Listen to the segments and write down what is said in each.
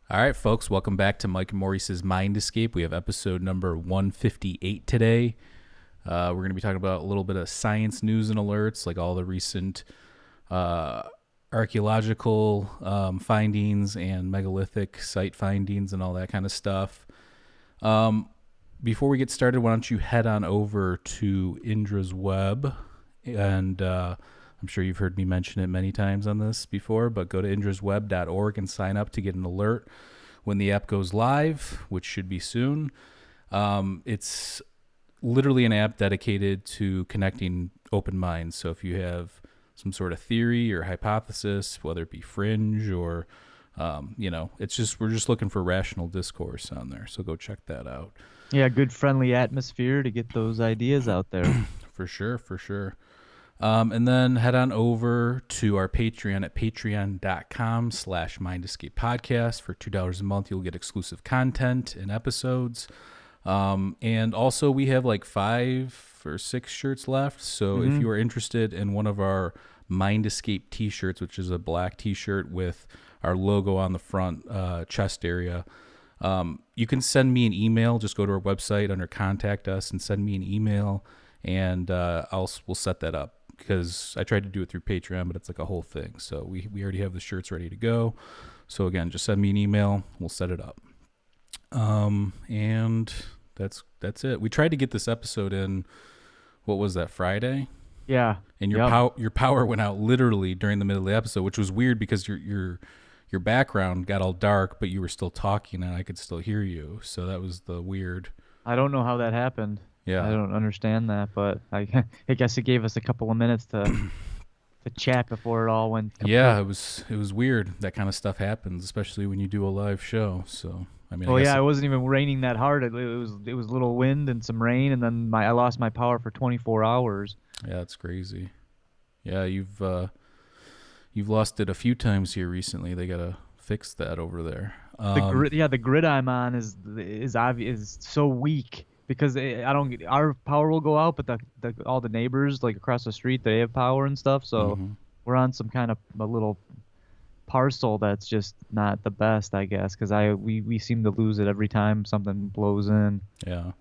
All right, folks, welcome back to Mike and Maurice's Mind Escape. We have episode number 158 today. We're going to be talking about a little bit of science news and alerts, like all the recent archaeological findings and megalithic site findings and all that kind of stuff. Before we get started, why don't you head on over to Indra's Web, and I'm sure you've heard me mention it many times on this before, but go to indrasweb.org and sign up to get an alert when the app goes live, which should be soon. It's literally an app dedicated to connecting open minds. So if you have some sort of theory or hypothesis, whether it be fringe or, it's just, we're just looking for rational discourse on there. So go check that out. Yeah, good friendly atmosphere to get those ideas out there. For sure. And then head on over to our Patreon at patreon.com/mindescapepodcast. For $2 a month, you'll get exclusive content and episodes. And also we have like 5 or 6 shirts left. So if you are interested in one of our Mind Escape t-shirts, which is a black t-shirt with our logo on the front chest area, you can send me an email. Just go to our website under Contact Us and send me an email, and we'll set that up, because I tried to do it through Patreon, but it's like a whole thing. So we already have the shirts ready to go. So again, just send me an email. We'll set it up. And that's it. We tried to get this episode in. What was that, Friday? Yeah. And your power went out literally during the middle of the episode, which was weird because your background got all dark, but you were still talking and I could still hear you. So that was the weird. I don't know how that happened. Yeah. I don't understand that, but I guess it gave us a couple of minutes to chat before it all went complete. Yeah, it was weird. That kind of stuff happens, especially when you do a live show. So I mean, it wasn't even raining that hard. It was a little wind and some rain, and then I lost my power for 24 hours. Yeah, it's crazy. Yeah, you've lost it a few times here recently. They gotta fix that over there. The grid I'm on is so weak, because our power will go out, but all the neighbors like across the street, they have power and stuff. So we're on some kind of a little parcel that's just not the best, I guess, because we seem to lose it every time something blows in. Yeah.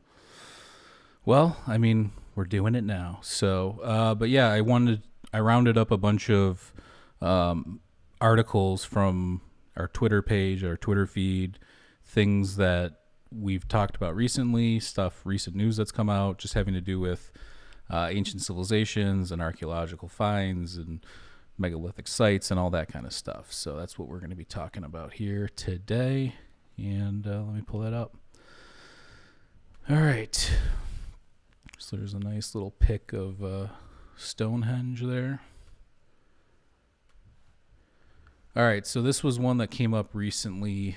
Well, I mean, we're doing it now. So, but yeah, I rounded up a bunch of articles from our Twitter page, our Twitter feed, things that we've talked about recently, recent news that's come out, just having to do with ancient civilizations and archaeological finds and megalithic sites and all that kind of stuff. So that's what we're going to be talking about here today. And let me pull that up. All right. So there's a nice little pic of Stonehenge there. All right, so this was one that came up recently.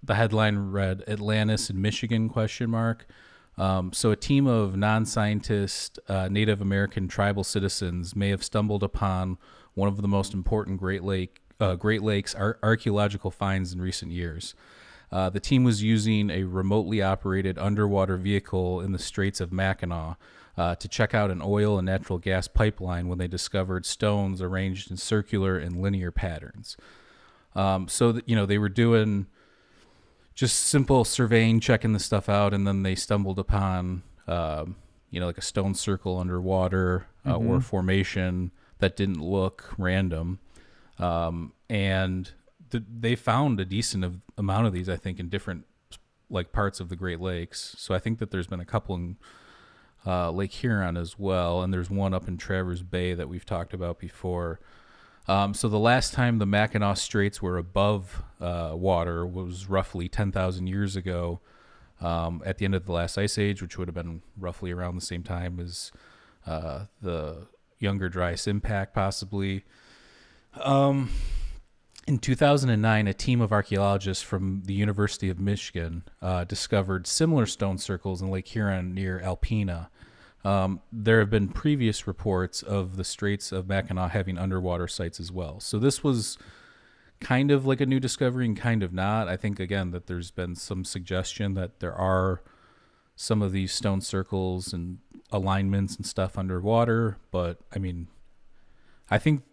The headline read Atlantis and Michigan ? So a team of non-scientist Native American tribal citizens may have stumbled upon one of the most important Great Lakes archaeological finds in recent years. The team was using a remotely operated underwater vehicle in the Straits of Mackinac to check out an oil and natural gas pipeline when they discovered stones arranged in circular and linear patterns. They were doing just simple surveying, checking the stuff out, and then they stumbled upon, like a stone circle underwater or formation that didn't look random. They found a decent amount of these, I think, in different parts of the Great Lakes. So I think that there's been a couple in Lake Huron as well, and there's one up in Traverse Bay that we've talked about before. So the last time the Mackinac Straits were above water was roughly 10,000 years ago, at the end of the last ice age, which would have been roughly around the same time as the Younger Dryas impact, possibly. In 2009, a team of archaeologists from the University of Michigan discovered similar stone circles in Lake Huron near Alpena. There have been previous reports of the Straits of Mackinac having underwater sites as well. So this was kind of like a new discovery and kind of not. I think, again, that there's been some suggestion that there are some of these stone circles and alignments and stuff underwater. But, I mean, I think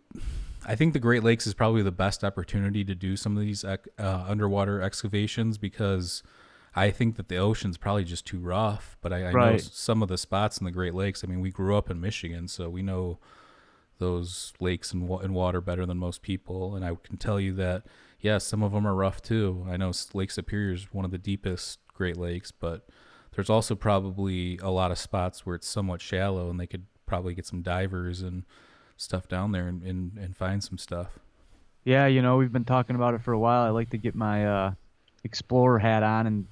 I think the Great Lakes is probably the best opportunity to do some of these underwater excavations, because I think that the ocean's probably just too rough. But I know Right. some of the spots in the Great Lakes. I mean, we grew up in Michigan, so we know those lakes and water better than most people. And I can tell you that, yeah, some of them are rough too. I know Lake Superior is one of the deepest Great Lakes, but there's also probably a lot of spots where it's somewhat shallow, and they could probably get some divers and stuff down there and find some stuff. Yeah, we've been talking about it for a while. I like to get my explorer hat on and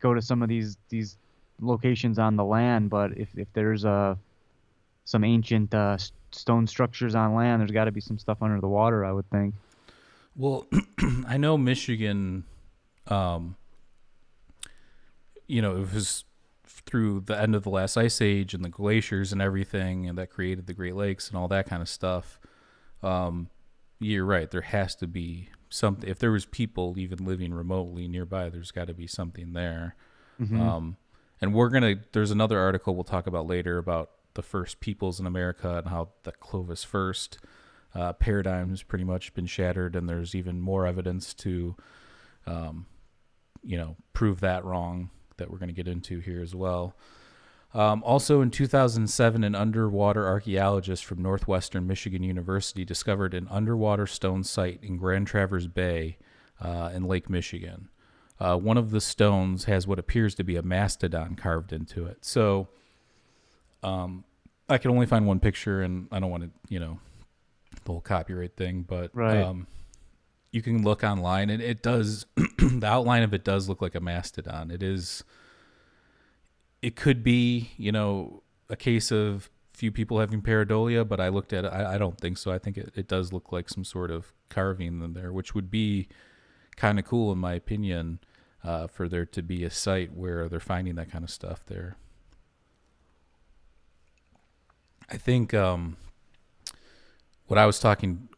go to some of these locations on the land. But if there's some ancient stone structures on land, there's got to be some stuff under the water, I would think. Well, I know Michigan, it was through the end of the last ice age and the glaciers and everything, and that created the Great Lakes and all that kind of stuff. You're right. There has to be something. If there was people even living remotely nearby, there's got to be something there. Mm-hmm. And there's another article we'll talk about later about the first peoples in America and how the Clovis first paradigm has pretty much been shattered, and there's even more evidence to, prove that wrong, that we're going to get into here as well. Also in 2007, an underwater archaeologist from Northwestern Michigan University discovered an underwater stone site in Grand Traverse Bay in Lake Michigan. One of the stones has what appears to be a mastodon carved into it. So I can only find one picture, and I don't want to, the whole copyright thing, but Right. You can look online, and it does, the outline of it does look like a mastodon. It could be, a case of few people having pareidolia, but I looked at it. I don't think so. I think it does look like some sort of carving in there, which would be kind of cool, in my opinion, for there to be a site where they're finding that kind of stuff there. I think what I was talking,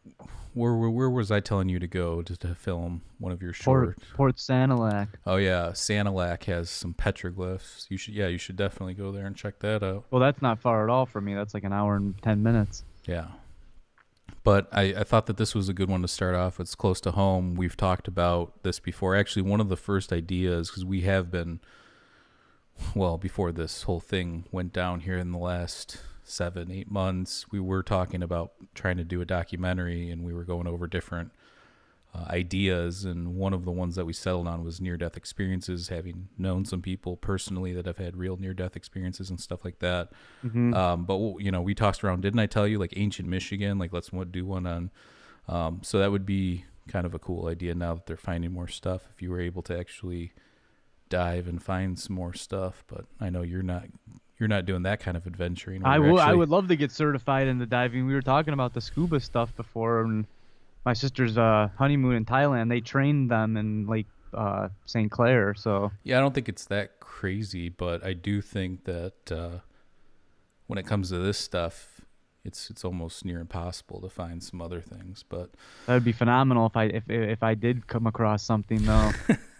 where was I telling you to go to film one of your shorts? Port Sanilac. Oh yeah, Sanilac has some petroglyphs. You should definitely go there and check that out. Well, that's not far at all from me. That's like an hour and 10 minutes. Yeah. But I thought that this was a good one to start off. It's close to home. We've talked about this before. Actually, one of the first ideas, because we have been, well, before this whole thing went down here in the last 7-8 months, we were talking about trying to do a documentary, and we were going over different ideas, and one of the ones that we settled on was near-death experiences, having known some people personally that have had real near-death experiences and stuff like that. Mm-hmm. But we tossed around, didn't I tell you, like ancient Michigan, like let's do one on, so that would be kind of a cool idea now that they're finding more stuff, if you were able to actually dive and find some more stuff. But I know you're not doing that kind of adventuring. I would love to get certified in the diving. We were talking about the scuba stuff before, and my sister's honeymoon in Thailand, they trained them in Lake St. Clair. So yeah, I don't think it's that crazy, but I do think that when it comes to this stuff, it's almost near impossible to find some other things. But that would be phenomenal if I did come across something though.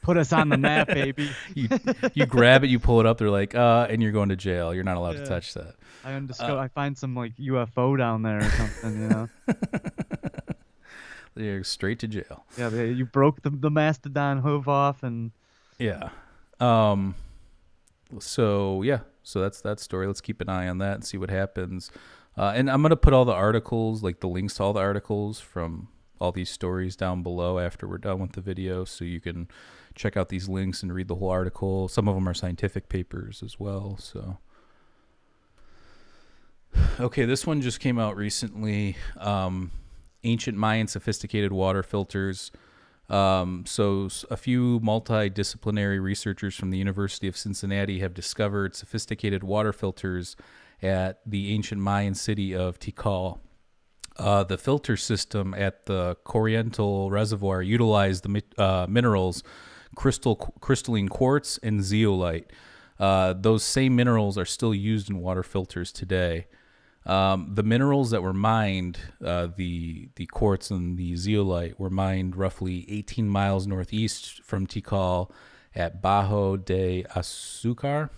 Put us on the map, baby. you grab it, you pull it up, they're like, and you're going to jail. You're not allowed to touch that. I find some like UFO down there or something, You're straight to jail. Yeah, you broke the mastodon hoof off, and yeah. So that's that story. Let's keep an eye on that and see what happens. And I'm gonna put all the articles, like the links to all the articles from all these stories, down below after we're done with the video, so you can check out these links and read the whole article. Some of them are scientific papers as well. So, okay, this one just came out recently. Ancient Mayan sophisticated water filters. So a few multidisciplinary researchers from the University of Cincinnati have discovered sophisticated water filters at the ancient Mayan city of Tikal. The filter system at the Corriental Reservoir utilized the minerals crystalline quartz and zeolite. Those same minerals are still used in water filters today. The minerals that were mined, the quartz and the zeolite, were mined roughly 18 miles northeast from Tikal at Bajo de Azucar.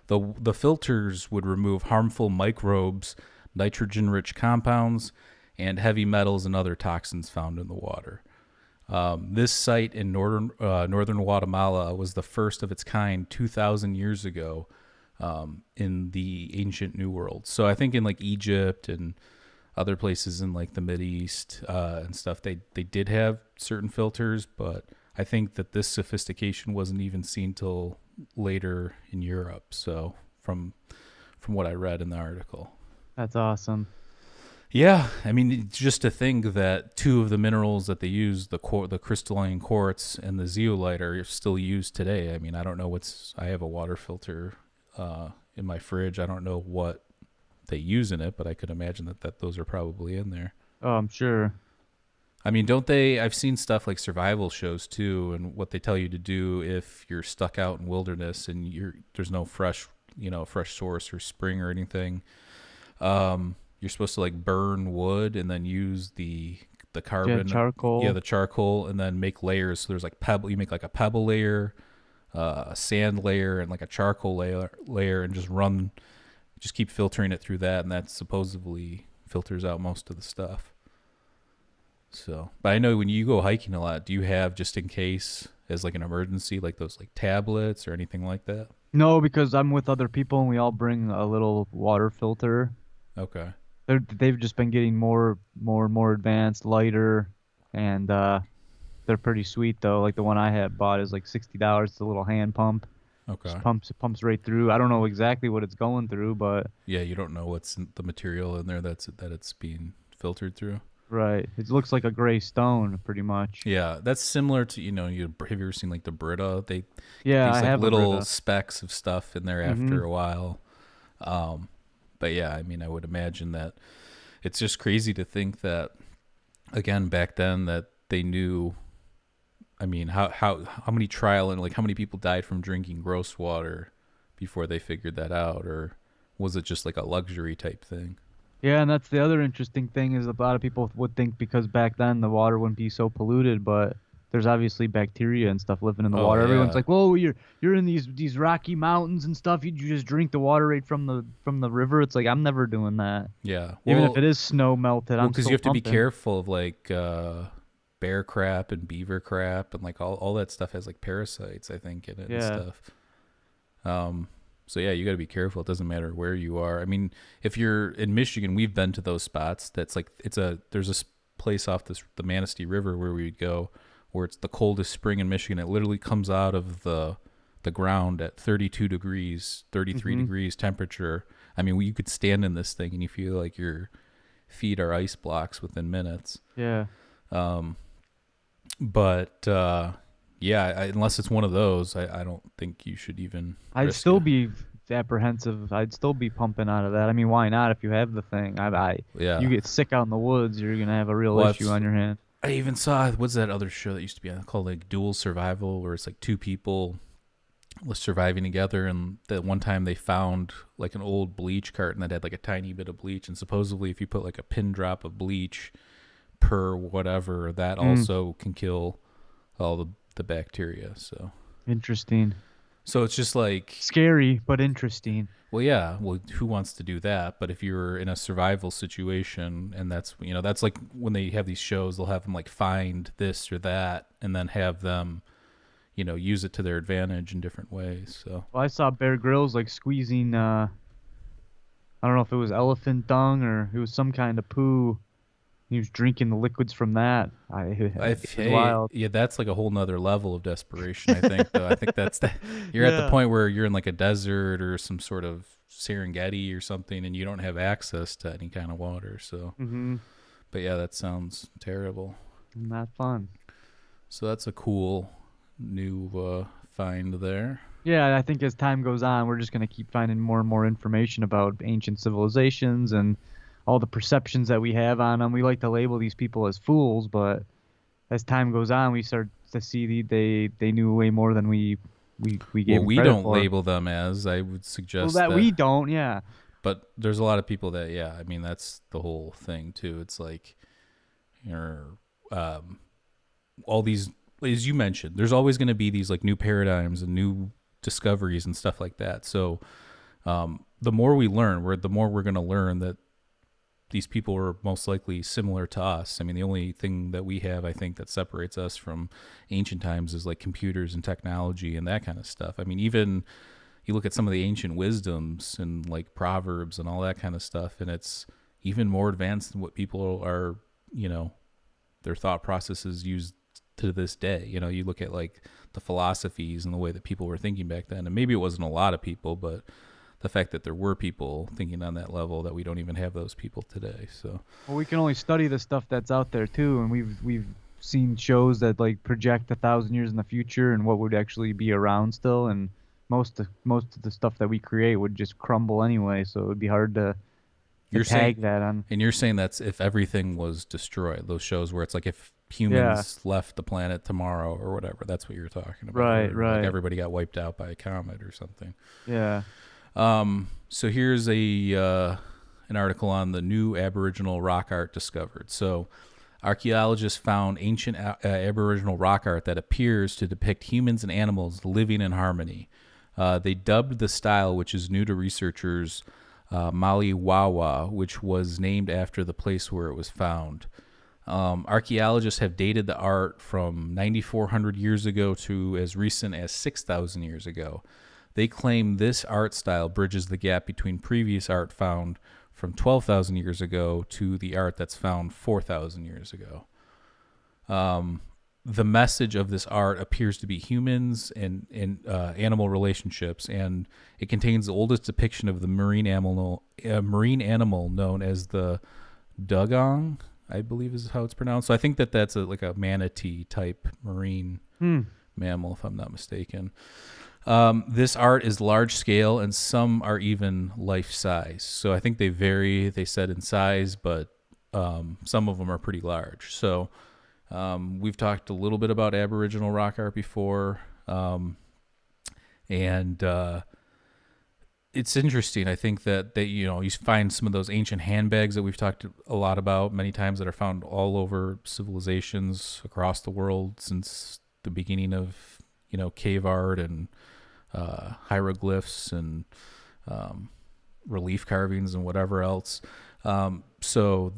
The filters would remove harmful microbes nitrogen-rich compounds, and heavy metals and other toxins found in the water. This site in northern Guatemala was the first of its kind 2,000 years ago in the ancient New World. So I think in like Egypt and other places in like the Mideast and stuff, they did have certain filters, but I think that this sophistication wasn't even seen till later in Europe. So from what I read in the article. That's awesome. Yeah, I mean, just to think that two of the minerals that they use, the crystalline quartz and the zeolite, are still used today. I mean, I don't know I have a water filter in my fridge. I don't know what they use in it, but I could imagine that those are probably in there. Oh, I'm sure. I mean, don't they? I've seen stuff like survival shows too, and what they tell you to do if you're stuck out in wilderness and there's no fresh source or spring or anything. You're supposed to like burn wood and then use the carbon, charcoal. The charcoal, and then make layers. So there's like pebble. You make like a pebble layer, a sand layer, and like a charcoal layer, and just keep filtering it through that, and that supposedly filters out most of the stuff. So, but I know when you go hiking a lot, do you have, just in case, as like an emergency, like those like tablets or anything like that? No, because I'm with other people and we all bring a little water filter. Okay. They've just been getting more advanced, lighter, and they're pretty sweet though. Like the one I had bought is like $60. It's a little hand pump. Okay. Just pumps right through. I don't know exactly what it's going through, but yeah, you don't know what's the material in there that it's being filtered through. Right. It looks like a gray stone, pretty much. Yeah, that's similar to, have you ever seen like the Brita? They Yeah, these I like have little specks of stuff in there Mm-hmm. after a while. But yeah, I mean, I would imagine that it's just crazy to think that, again, back then, that they knew. I mean, how many how many people died from drinking gross water before they figured that out, or was it just like a luxury type thing? Yeah, and that's the other interesting thing is a lot of people would think because back then the water wouldn't be so polluted, but there's obviously bacteria and stuff living in the water. Yeah. Everyone's like, "Whoa, you're in these rocky mountains and stuff. You just drink the water right from the river." It's like I'm never doing that. Yeah, Even if it is snow melted, I'm because still you have to be pumping. careful of like bear crap and beaver crap and like all that stuff has like parasites, I think, in it and stuff. So yeah, you got to be careful. It doesn't matter where you are. I mean, if you're in Michigan, we've been to those spots. That's like there's a place off the Manistee River where we'd go, where it's the coldest spring in Michigan. It literally comes out of the ground at 32 degrees, 33 Mm-hmm. degrees temperature. I mean, you could stand in this thing and you feel like your feet are ice blocks within minutes. Yeah. But yeah, unless it's one of those, I don't think you should even. I'd risk still it. be apprehensive. I'd still be pumping out of that. I mean, why not? If you have the thing, Yeah. you get sick out in the woods, you're gonna have a real Well, issue on your hand. I even saw, what's that other show that used to be on called like Dual Survival, where it's like two people surviving together, and that one time they found like an old bleach carton that had like a tiny bit of bleach, and supposedly if you put like a pin drop of bleach per whatever, that also can kill all the bacteria. So Interesting. so it's just like, Scary, but interesting. well, yeah, well, who wants to do that? But if you're in a survival situation, and that's like when they have these shows, they'll have them like find this or that and then have them use it to their advantage in different ways. So Well, I saw Bear Grylls like squeezing. I don't know if it was elephant dung or it was some kind of poo. He was drinking the liquids from that. It was wild. yeah, that's like a whole nother level of desperation, I think. Though I think you're at the Yeah. point where you're in like a desert or some sort of Serengeti or something, and you don't have access to any kind of water. So, but yeah, that sounds terrible. Not fun. So that's a cool new find there. Yeah, I think as time goes on, we're just gonna keep finding more and more information about ancient civilizations and all the perceptions that we have on them. We like to label these people as fools, but as time goes on, we start to see they knew way more than we gave them We credit don't for. label them as, I would suggest Well, that we don't, yeah. But there's a lot of people that, yeah, I mean, that's the whole thing too. It's like, all these, as you mentioned, there's always going to be these like new paradigms and new discoveries and stuff like that. So the more we learn, the more we're going to learn that these people were most likely similar to us. I mean, the only thing that we have, I think, that separates us from ancient times is like computers and technology and that kind of stuff. I mean, even you look at some of the ancient wisdoms and like proverbs and all that kind of stuff, and it's even more advanced than what people are, their thought processes used to this day. You look at like the philosophies and the way that people were thinking back then, and maybe it wasn't a lot of people, but the fact that there were people thinking on that level, that we don't even have those people today. So, well, we can only study the stuff that's out there too, and we've seen shows that like project 1,000 years in the future and what would actually be around still, and most of the stuff that we create would just crumble anyway. So it would be hard to tag that on. And you're saying that's if everything was destroyed. Those shows where it's like if humans left the planet tomorrow or whatever. That's what you're talking about. Right. Like everybody got wiped out by a comet or something. Yeah. So here's an article on the new Aboriginal rock art discovered. So archaeologists found ancient Aboriginal rock art that appears to depict humans and animals living in harmony. They dubbed the style, which is new to researchers, Maliwawa, which was named after the place where it was found. Archaeologists have dated the art from 9,400 years ago to as recent as 6,000 years ago. They claim this art style bridges the gap between previous art found from 12,000 years ago to the art that's found 4,000 years ago. The message of this art appears to be humans and animal relationships, and it contains the oldest depiction of the marine animal known as the dugong, I believe is how it's pronounced. So I think that's like a manatee type marine mammal, if I'm not mistaken. This art is large scale, and some are even life size. So I think they vary, they said, in size, but some of them are pretty large. So we've talked a little bit about Aboriginal rock art before, and it's interesting. I think that you find some of those ancient handbags that we've talked a lot about many times that are found all over civilizations across the world since the beginning of cave art and hieroglyphs and relief carvings and whatever else. So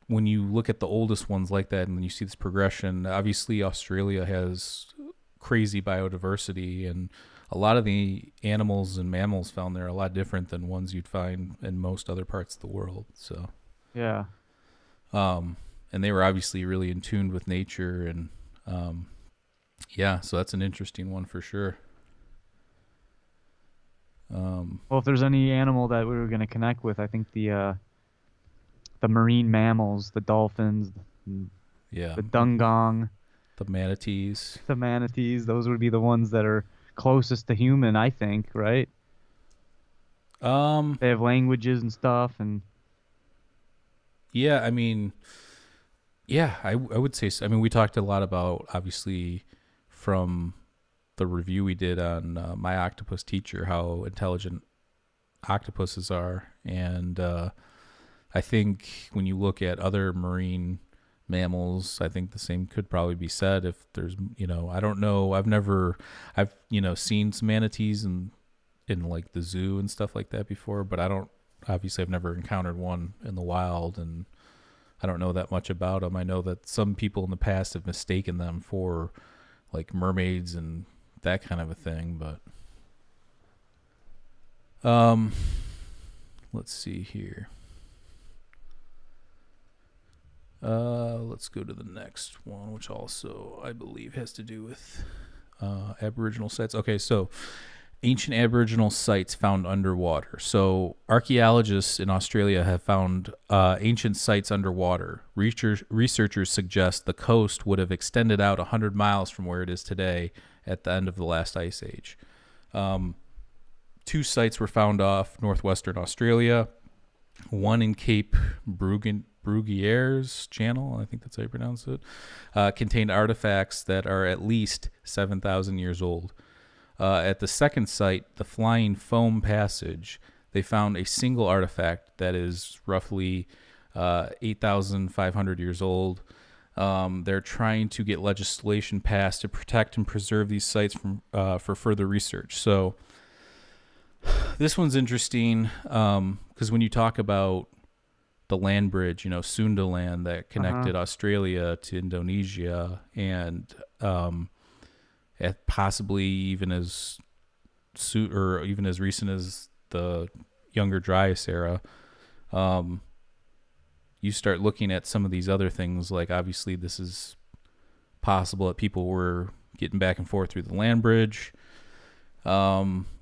when you look at the oldest ones like that and then you see this progression, obviously Australia has crazy biodiversity, and a lot of the animals and mammals found there are a lot different than ones you'd find in most other parts of the world. So yeah, and they were obviously really in tune with nature, and so that's an interesting one for sure. Well, if there's any animal that we were going to connect with, I think the marine mammals, the dolphins, the dugong, the manatees, those would be the ones that are closest to human, I think, right? They have languages and stuff, and I mean, I would say so. I mean, we talked a lot about, obviously, from the review we did on My Octopus Teacher, how intelligent octopuses are, and I think when you look at other marine mammals, I think the same could probably be said. If there's, I don't know, I've seen some manatees in like the zoo and stuff like that before, but I've never encountered one in the wild, and I don't know that much about them. I know that some people in the past have mistaken them for like mermaids and that kind of a thing, but let's see here. Let's go to the next one, which also I believe has to do with Aboriginal sites. Okay, so ancient Aboriginal sites found underwater. So archaeologists in Australia have found ancient sites underwater. Researchers suggest the coast would have extended out 100 miles from where it is today at the end of the last ice age. 2 sites were found off northwestern Australia, one in Cape Brugieres Channel, I think that's how you pronounce it, contained artifacts that are at least 7,000 years old. At the second site, the Flying Foam Passage, they found a single artifact that is roughly 8,500 years old. They're trying to get legislation passed to protect and preserve these sites for further research. So this one's interesting because when you talk about the land bridge, Sundaland that Uh-huh. connected Australia to Indonesia, and possibly even or even as recent as the Younger Dryas era. Um, you start looking at some of these other things, like obviously this is possible that people were getting back and forth through the land bridge.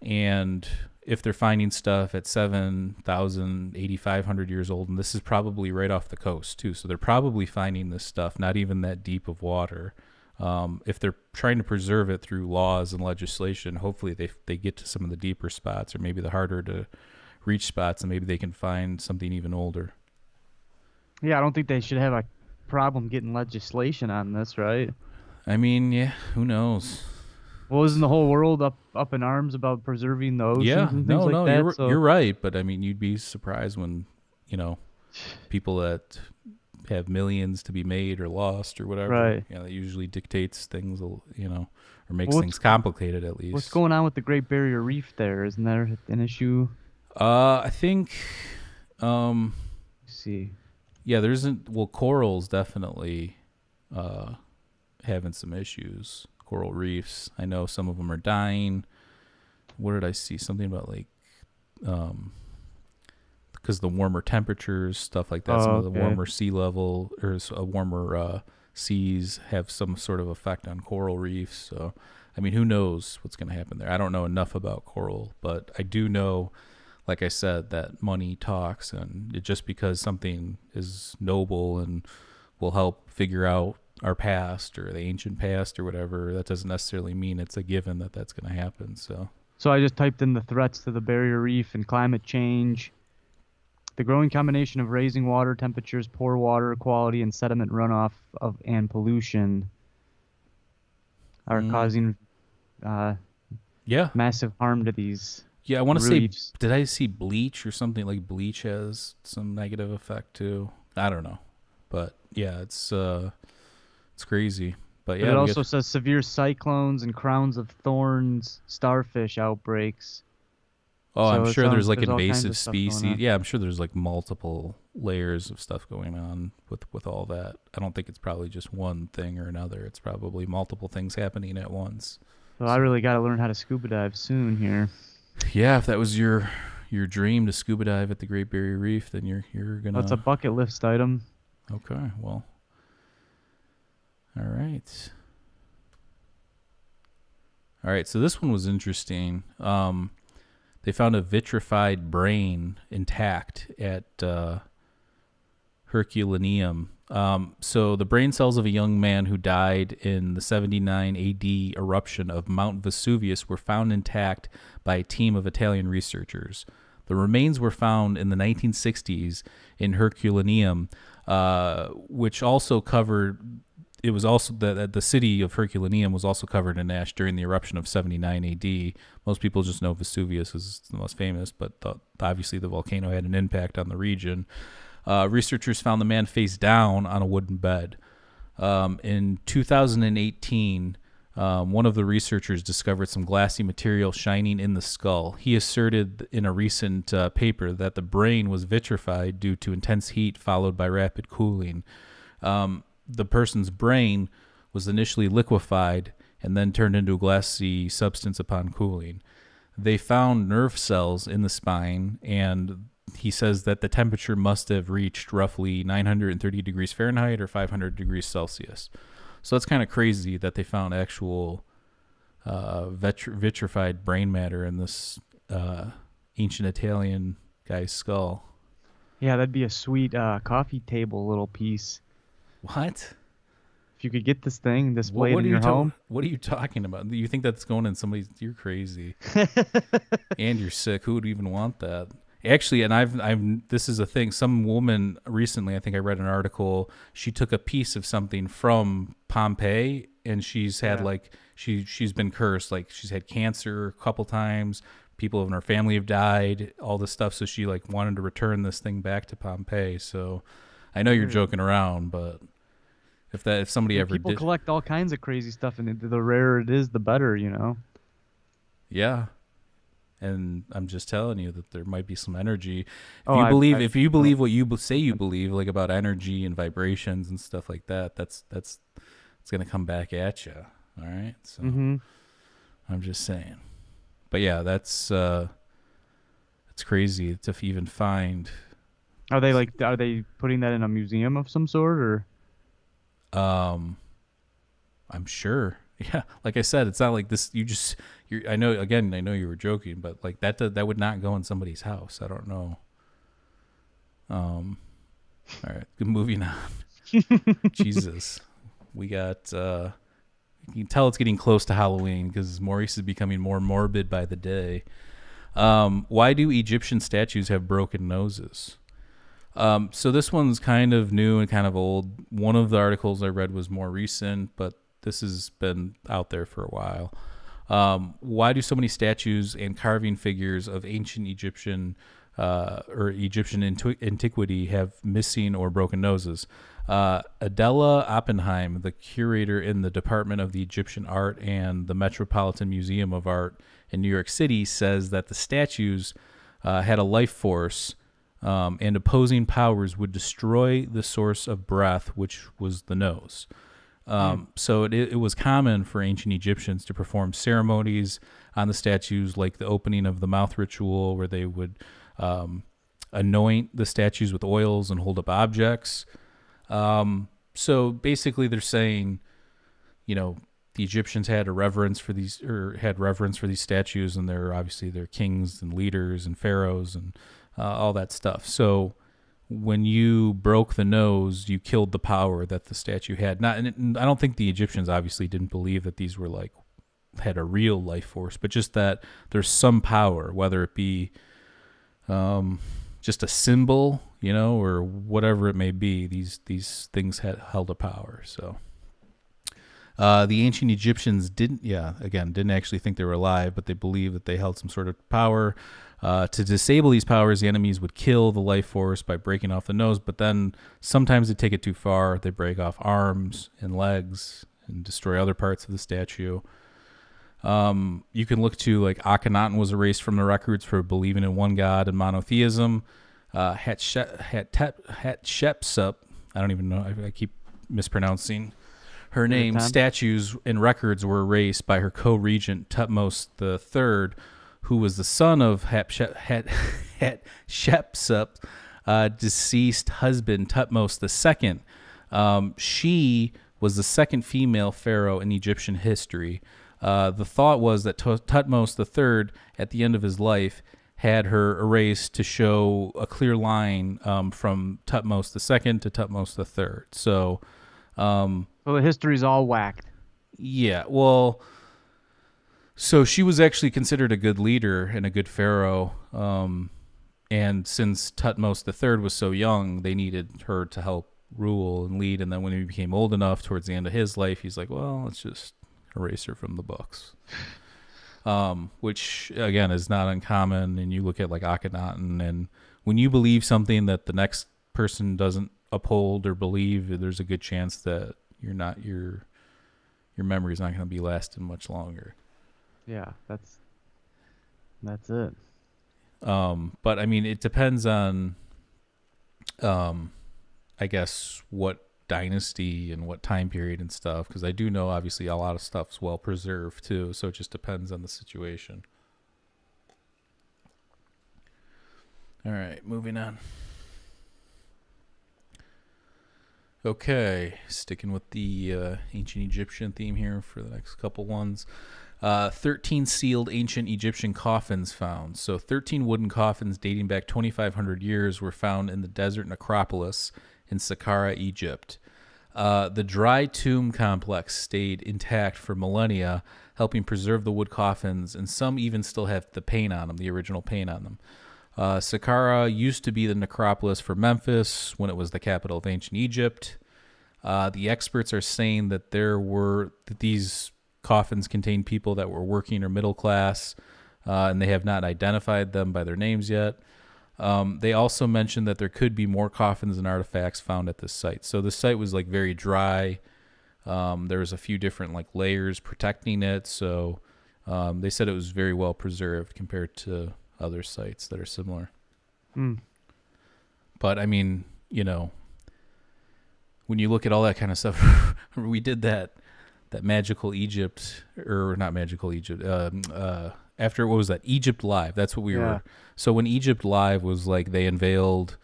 And if they're finding stuff at 7,000, 8,500 years old, and this is probably right off the coast too, so they're probably finding this stuff not even that deep of water. If they're trying to preserve it through laws and legislation, hopefully they get to some of the deeper spots, or maybe the harder to reach spots, and maybe they can find something even older. Yeah, I don't think they should have a problem getting legislation on this, right? I mean, yeah, who knows? Well, isn't the whole world up in arms about preserving the oceans Yeah, and things no, like no, that? you're So, right, but I mean, you'd be surprised when people that have millions to be made or lost or whatever. right. That usually dictates things, or makes What's things complicated at what's least. going on with the Great Barrier Reef there? Isn't there an issue? I think, um, Let's see. yeah, there isn't. Well, corals definitely having some issues. Coral reefs. I know some of them are dying. What did I see? Something about like, because the warmer temperatures, stuff like that. Some Oh, of the okay. warmer sea level or warmer seas have some sort of effect on coral reefs. So, I mean, who knows what's going to happen there? I don't know enough about coral, but I do know, like I said, that money talks, and just because something is noble and will help figure out our past or the ancient past or whatever, that doesn't necessarily mean it's a given that that's going to happen. So, So I just typed in the threats to the barrier reef and climate change. The growing combination of raising water temperatures, poor water quality, and sediment runoff and pollution are mm, causing uh, yeah, massive harm to these yeah. I want to say, reefs. did I see bleach or something? Like bleach has some negative effect too. I don't know, but yeah, it's crazy. But But yeah, it we get. also says severe cyclones and crowns of thorns, starfish outbreaks. Oh, I'm So it sure there's sounds like there's all kinds invasive of stuff going species. on. Yeah, I'm sure there's like multiple layers of stuff going on with all that. I don't think it's probably just one thing or another. It's probably multiple things happening at once. So I So really got to learn how to scuba dive soon here. yeah, if that was your dream to scuba dive at the Great Barrier Reef, then you're That's a gonna. bucket list item. Okay, well, all right, all right. So this one was interesting. They found a vitrified brain intact at Herculaneum. So the brain cells of a young man who died in the 79 AD eruption of Mount Vesuvius were found intact by a team of Italian researchers. The remains were found in the 1960s in Herculaneum, which also covered. It was also the city of Herculaneum was also covered in ash during the eruption of 79 AD. Most people just know Vesuvius is the most famous, but obviously the volcano had an impact on the region. Researchers found the man face down on a wooden bed. In 2018, one of the researchers discovered some glassy material shining in the skull. He asserted in a recent paper that the brain was vitrified due to intense heat followed by rapid cooling. The person's brain was initially liquefied and then turned into a glassy substance upon cooling. They found nerve cells in the spine, and he says that the temperature must have reached roughly 930 degrees Fahrenheit or 500 degrees Celsius. So that's kind of crazy that they found actual vitrified brain matter in this ancient Italian guy's skull. Yeah, that'd be a sweet coffee table little piece. What? If you could get this thing, display it in your home. What are you talking about? You think that's going in somebody's? You're crazy, and you're sick. Who would even want that? Actually, and I've this is a thing. Some woman recently, I think I read an article. She took a piece of something from Pompeii, and she's had Yeah. like she's been cursed. Like she's had cancer a couple times. People in her family have died. All this stuff. So she like wanted to return this thing back to Pompeii. So I know you're Weird. joking around, but if somebody Yeah, ever people did, collect all kinds of crazy stuff, and the rarer it is, the better, you know. yeah. And I'm just telling you that there might be some energy. Oh, If you believe what you say you believe, like about energy and vibrations and stuff like that, that's it's gonna come back at you. All right. So I'm just saying. But yeah, that's it's crazy to even find. Are they putting that in a museum of some sort, or? I'm sure. Yeah, like I said, it's not like this. I know you were joking, but like that would not go in somebody's house. I don't know. All right, moving on. Jesus, we got. You can tell it's getting close to Halloween because Maurice is becoming more morbid by the day. Why do Egyptian statues have broken noses? So this one's kind of new and kind of old. One of the articles I read was more recent, but this has been out there for a while. Why do so many statues and carving figures of ancient Egyptian or Egyptian antiquity have missing or broken noses? Adela Oppenheim, the curator in the Department of the Egyptian Art and the Metropolitan Museum of Art in New York City, says that the statues had a life force and opposing powers would destroy the source of breath, which was the nose. So it was common for ancient Egyptians to perform ceremonies on the statues, like the opening of the mouth ritual, where they would anoint the statues with oils and hold up objects. So basically, they're saying, the Egyptians had reverence for these statues, and they're obviously their kings and leaders and pharaohs and all that stuff. So when you broke the nose, you killed the power that the statue had. And I don't think the Egyptians obviously didn't believe that these were had a real life force, but just that there's some power, whether it be just a symbol, or whatever it may be. These things held a power. So the ancient Egyptians didn't actually think they were alive, but they believed that they held some sort of power. To disable these powers, the enemies would kill the life force by breaking off the nose, but then sometimes they take it too far. They break off arms and legs and destroy other parts of the statue. You can look to Akhenaten was erased from the records for believing in one god and monotheism. Hatshepsut, I don't even know, I keep mispronouncing her name. Statues and records were erased by her co-regent Tutmosis III, who was the son of Hatshepsut's deceased husband, Tutmosis II. She was the second female pharaoh in Egyptian history. The thought was that Tutmosis III, at the end of his life, had her erased to show a clear line from Tutmosis II to Tutmosis III. So, well, the history's all whacked. Yeah, well, so she was actually considered a good leader and a good pharaoh. And since Tutmosis III was so young, they needed her to help rule and lead. And then when he became old enough towards the end of his life, he's like, well, let's just erase her from the books. Which, again, is not uncommon. And you look at Akhenaten, and when you believe something that the next person doesn't uphold or believe, there's a good chance that your memory's not going to be lasting much longer. Yeah, that's it. But I mean, it depends on, I guess, what dynasty and what time period and stuff, because I do know obviously a lot of stuff's well preserved too, so it just depends on the situation. All right, moving on. Okay, sticking with the ancient Egyptian theme here for the next couple ones. 13 sealed ancient Egyptian coffins found. So 13 wooden coffins dating back 2,500 years were found in the desert necropolis in Saqqara, Egypt. The dry tomb complex stayed intact for millennia, helping preserve the wood coffins, and some even still have the paint on them, the original paint on them. Saqqara used to be the necropolis for Memphis when it was the capital of ancient Egypt. The experts are saying that these coffins contain people that were working or middle class, and they have not identified them by their names yet. They also mentioned that there could be more coffins and artifacts found at this site. So the site was very dry. There was a few different layers protecting it. So They said it was very well preserved compared to other sites that are similar. But I mean, you know, when you look at all that kind of stuff, we did that magical Egypt, or not magical Egypt. After, what was that? Egypt Live. That's what we were. So when Egypt Live was like, they unveiled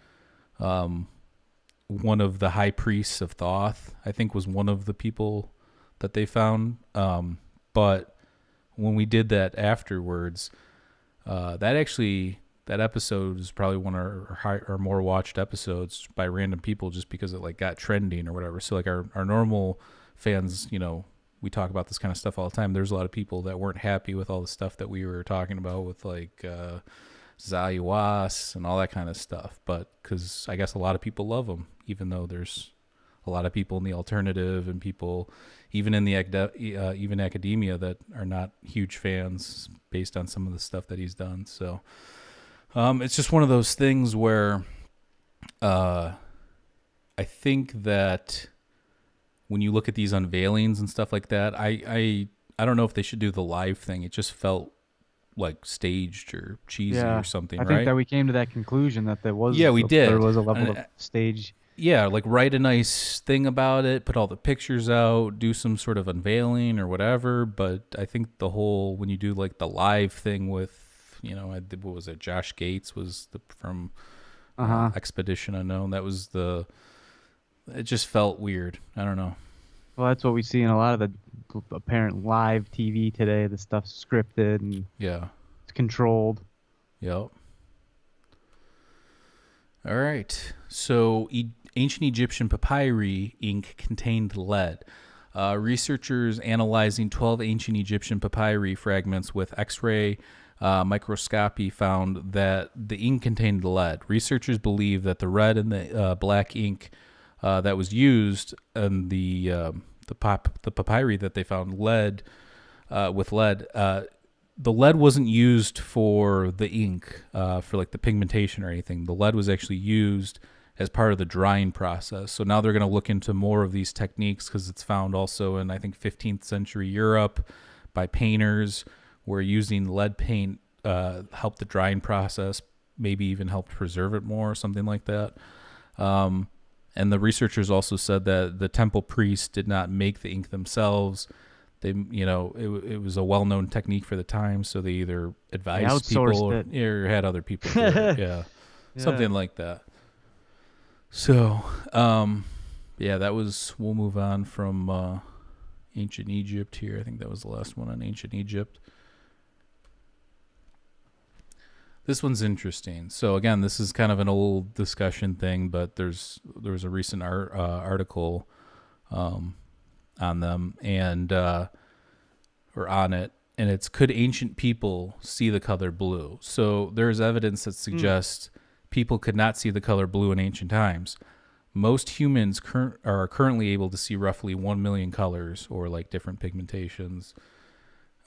one of the high priests of Thoth, I think was one of the people that they found. But when we did that afterwards, that episode is probably one of our more watched episodes by random people, just because it like got trending or whatever. So like our normal fans, you know, we talk about this kind of stuff all the time. There's a lot of people that weren't happy with all the stuff that we were talking about with like Zayuwas and all that kind of stuff. But because I guess a lot of people love them, even though there's a lot of people in the alternative and people even in the even academia that are not huge fans based on some of the stuff that he's done. So it's just one of those things where I think that when you look at these unveilings and stuff like that, I don't know if they should do the live thing. It just felt like staged or cheesy or something, I right? think that we came to that conclusion that there was we did. There was a level of stage. Yeah, like write a nice thing about it, put all the pictures out, do some sort of unveiling or whatever. But I think the whole, when you do like the live thing with, you know, what was it? Josh Gates was from Expedition Unknown. That was it just felt weird. I don't know. Well, that's what we see in a lot of the apparent live TV today. The stuff's scripted and it's controlled. Yep. All right. So ancient Egyptian papyri ink contained lead. Researchers analyzing 12 ancient Egyptian papyri fragments with X-ray microscopy found that the ink contained lead. Researchers believe that the red and the black ink that was used in the papyri that they found with lead. The lead wasn't used for the ink, for like the pigmentation or anything. The lead was actually used as part of the drying process. So now they're going to look into more of these techniques because it's found also in, I think, 15th century Europe by painters, where using lead paint helped the drying process, maybe even helped preserve it more, something like that. And the researchers also said that the temple priests did not make the ink themselves. They, you know, it was a well-known technique for the time, so they either advised people or had other people do it. Yeah, something like that. So, that was. We'll move on from ancient Egypt here. I think that was the last one on ancient Egypt. This one's interesting. So again, this is kind of an old discussion thing, but there was a recent article on them and or on it, and it's, could ancient people see the color blue? So there's evidence that suggests people could not see the color blue in ancient times. Most humans are currently able to see roughly 1 million colors, or like different pigmentations,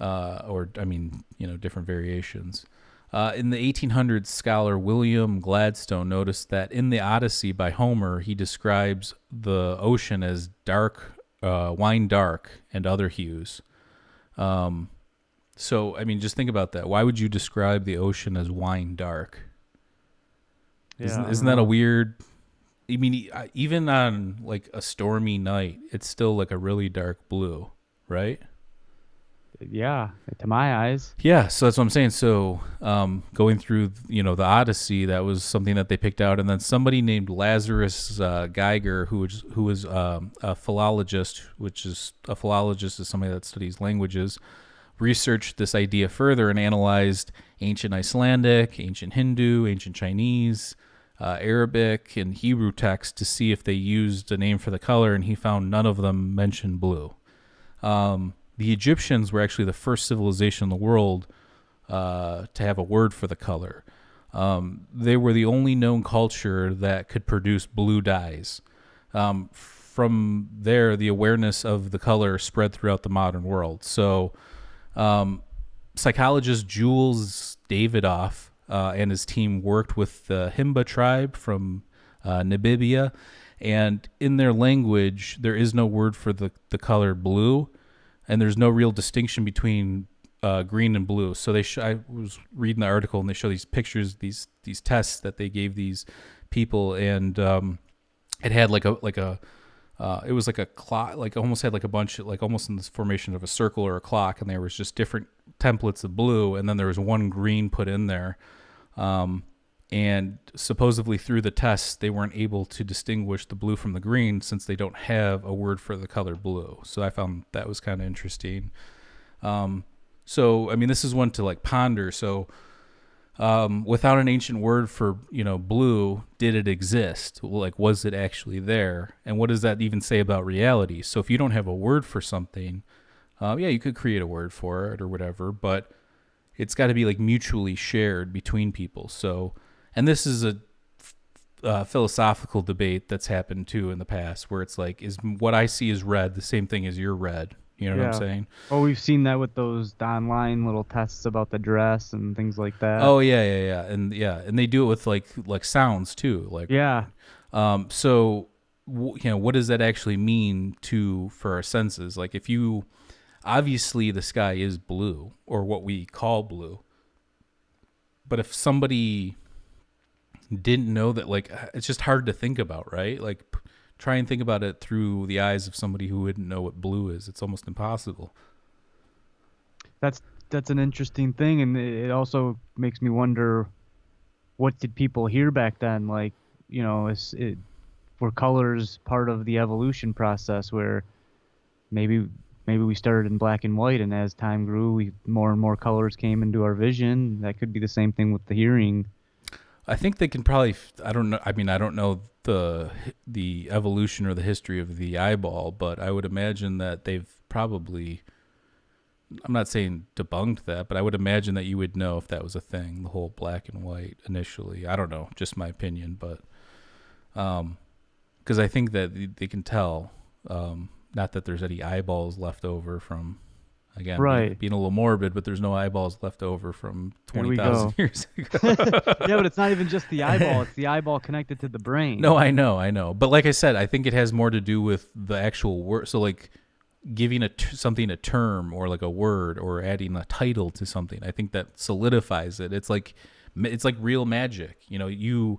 or I mean, you know, different variations. In the 1800s, scholar William Gladstone noticed that in the Odyssey by Homer, he describes the ocean as dark, wine dark, and other hues. So, I mean, just think about that. Why would you describe the ocean as wine dark? Yeah, Isn't that a weird... I mean, even on like a stormy night, it's still like a really dark blue, right? Yeah, to my eyes. Yeah, so that's what I'm saying. So going through, you know, the Odyssey, that was something that they picked out. And then somebody named Lazarus Geiger, who was a philologist, a philologist is somebody that studies languages, researched this idea further and analyzed ancient Icelandic, ancient Hindu, ancient Chinese, Arabic, and Hebrew texts to see if they used a name for the color, and he found none of them mentioned blue. The Egyptians were actually the first civilization in the world to have a word for the color. They were the only known culture that could produce blue dyes. From there, the awareness of the color spread throughout the modern world. So psychologist Jules Davidoff and his team worked with the Himba tribe from Namibia, and in their language, there is no word for the color blue, and there's no real distinction between green and blue. So I was reading the article, and they show these pictures, these tests that they gave these people, and it had it was like a clock, like almost had like a bunch of, like almost in this formation of a circle or a clock, and there was just different templates of blue, and then there was one green put in there. And supposedly through the tests, they weren't able to distinguish the blue from the green since they don't have a word for the color blue. So I found that was kind of interesting. So, I mean, this is one to like ponder. So, without an ancient word for, blue, did it exist? Like, was it actually there? And what does that even say about reality? So if you don't have a word for something, you could create a word for it or whatever, but it's got to be like mutually shared between people. So, and this is a philosophical debate that's happened too in the past, where it's like, is what I see as red the same thing as you're red? You know what I'm saying? Oh, we've seen that with those online little tests about the dress and things like that. Oh yeah, and they do it with like sounds too. Like so what does that actually mean for our senses? Like if you obviously the sky is blue, or what we call blue, but if somebody didn't know that, like, it's just hard to think about, right? Like try and think about it through the eyes of somebody who wouldn't know what blue is. It's almost impossible. That's an interesting thing, and it also makes me wonder, what did people hear back then? Like, were colors part of the evolution process, where maybe we started in black and white, and as time grew, more and more colors came into our vision. That could be the same thing with the hearing. I think they can probably, I don't know. I mean, I don't know the evolution or the history of the eyeball, but I would imagine that they've probably, I'm not saying debunked that, but I would imagine that you would know if that was a thing, the whole black and white initially. I don't know, just my opinion, but because I think that they can tell, not that there's any eyeballs left over from, again, being a little morbid, but there's no eyeballs left over from 20,000 years ago. Yeah, but it's not even just the eyeball. It's the eyeball connected to the brain. No, I know. But like I said, I think it has more to do with the actual word. So like giving something a term, or like a word, or adding a title to something, I think that solidifies it. It's like real magic. You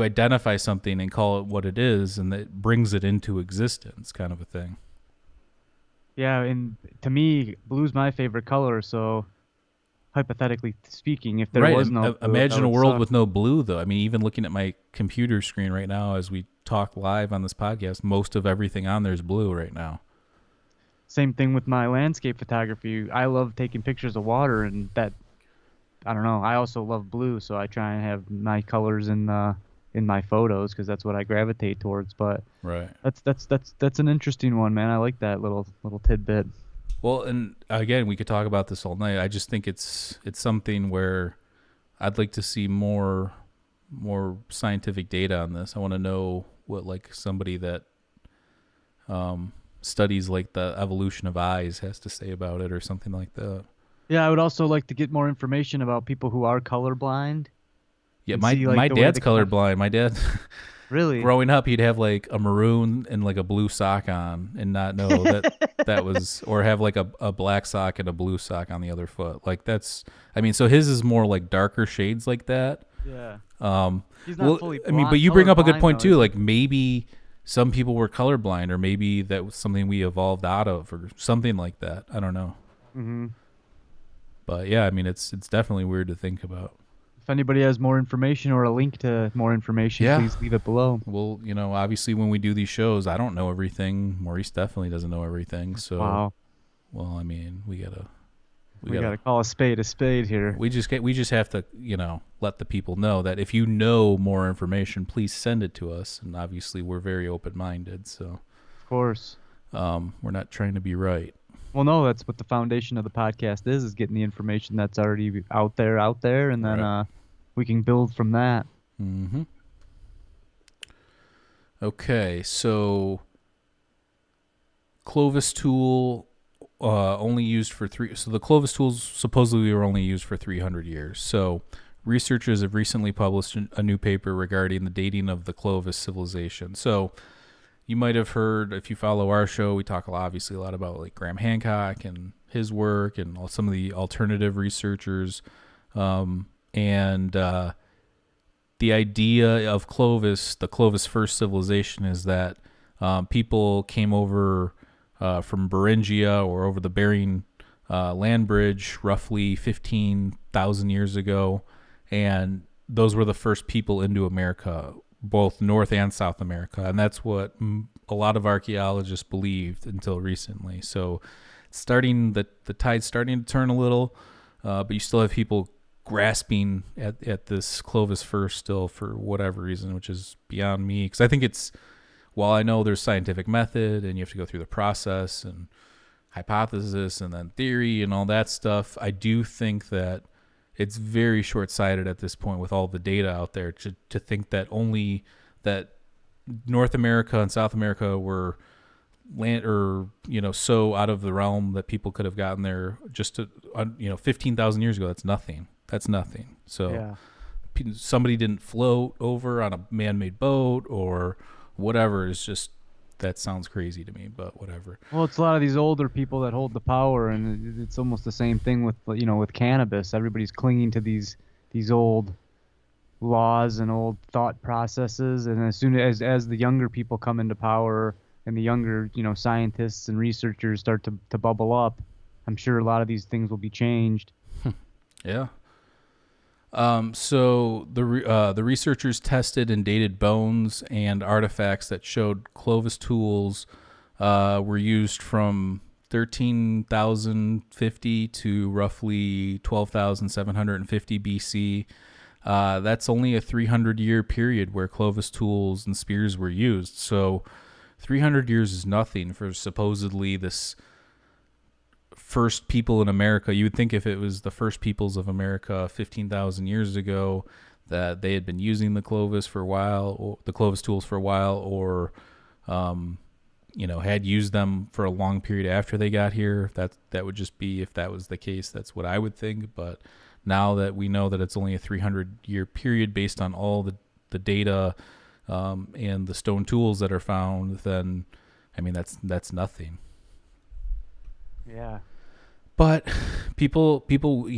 identify something and call it what it is, and it brings it into existence, kind of a thing. Yeah, and to me, blue's my favorite color, so hypothetically speaking, if there was no blue, imagine a world with no blue, though. I mean, even looking at my computer screen right now as we talk live on this podcast, most of everything on there is blue right now. Same thing with my landscape photography. I love taking pictures of water, and that, I don't know, I also love blue, so I try and have my colors in my photos, because that's what I gravitate towards. But right, that's an interesting one, man. I like that little tidbit. Well, and again, we could talk about this all night. I just think it's something where I'd like to see more scientific data on this. I want to know what, like, somebody that studies like the evolution of eyes has to say about it, or something like that. Yeah, I would also like to get more information about people who are colorblind. Yeah, my dad's colorblind. My dad, really, growing up, he'd have like a maroon and like a blue sock on, and not know that was, or have like a black sock and a blue sock on the other foot. Like that's, I mean, so his is more like darker shades like that. Yeah. He's not fully blind, I mean, but you bring up a good point too. Like maybe some people were colorblind, or maybe that was something we evolved out of, or something like that. I don't know. Mm-hmm. But yeah, I mean, it's definitely weird to think about. If anybody has more information or a link to more information, please leave it below. Well, obviously when we do these shows, I don't know everything. Maurice definitely doesn't know everything. So, wow. Well, I mean, we gotta call a spade here. We just have to, let the people know that if you know more information, please send it to us. And obviously we're very open-minded. So, of course, we're not trying to be right. Well, no, that's what the foundation of the podcast is getting the information that's already out there, and then we can build from that. Mm-hmm. Okay, so Clovis tool only used for so the Clovis tools supposedly were only used for 300 years. So researchers have recently published a new paper regarding the dating of the Clovis civilization. So you might have heard, if you follow our show, we talk obviously a lot about like Graham Hancock and his work and some of the alternative researchers. And the idea of Clovis, the Clovis first civilization, is that people came over from Beringia or over the Bering land bridge roughly 15,000 years ago, and those were the first people into America, both North and South America, and that's what a lot of archaeologists believed until recently. So, the tide's starting to turn a little, but you still have people grasping at this Clovis first still for whatever reason, which is beyond me. Because I think while I know there's scientific method and you have to go through the process and hypothesis and then theory and all that stuff, I do think that it's very short-sighted at this point with all the data out there to think that only that North America and South America were so out of the realm that people could have gotten there just 15,000 years ago. That's nothing. So somebody didn't float over on a man-made boat or whatever. Is just, that sounds crazy to me, but whatever. Well, it's a lot of these older people that hold the power, and it's almost the same thing with cannabis. Everybody's clinging to these old laws and old thought processes, and as soon as the younger people come into power and the younger scientists and researchers start to bubble up, I'm sure a lot of these things will be changed. Yeah. So the researchers tested and dated bones and artifacts that showed Clovis tools were used from 13,050 to roughly 12,750 BC. That's only a 300-year period where Clovis tools and spears were used. So 300 years is nothing for supposedly this first people in America. You would think if it was the first peoples of America 15,000 years ago that they had been using the Clovis for a while, or the Clovis tools for a while, or had used them for a long period after they got here. That would just be, if that was the case, that's what I would think. But now that we know that it's only a 300-year period based on all the data and the stone tools that are found, then I mean that's nothing. Yeah. But people,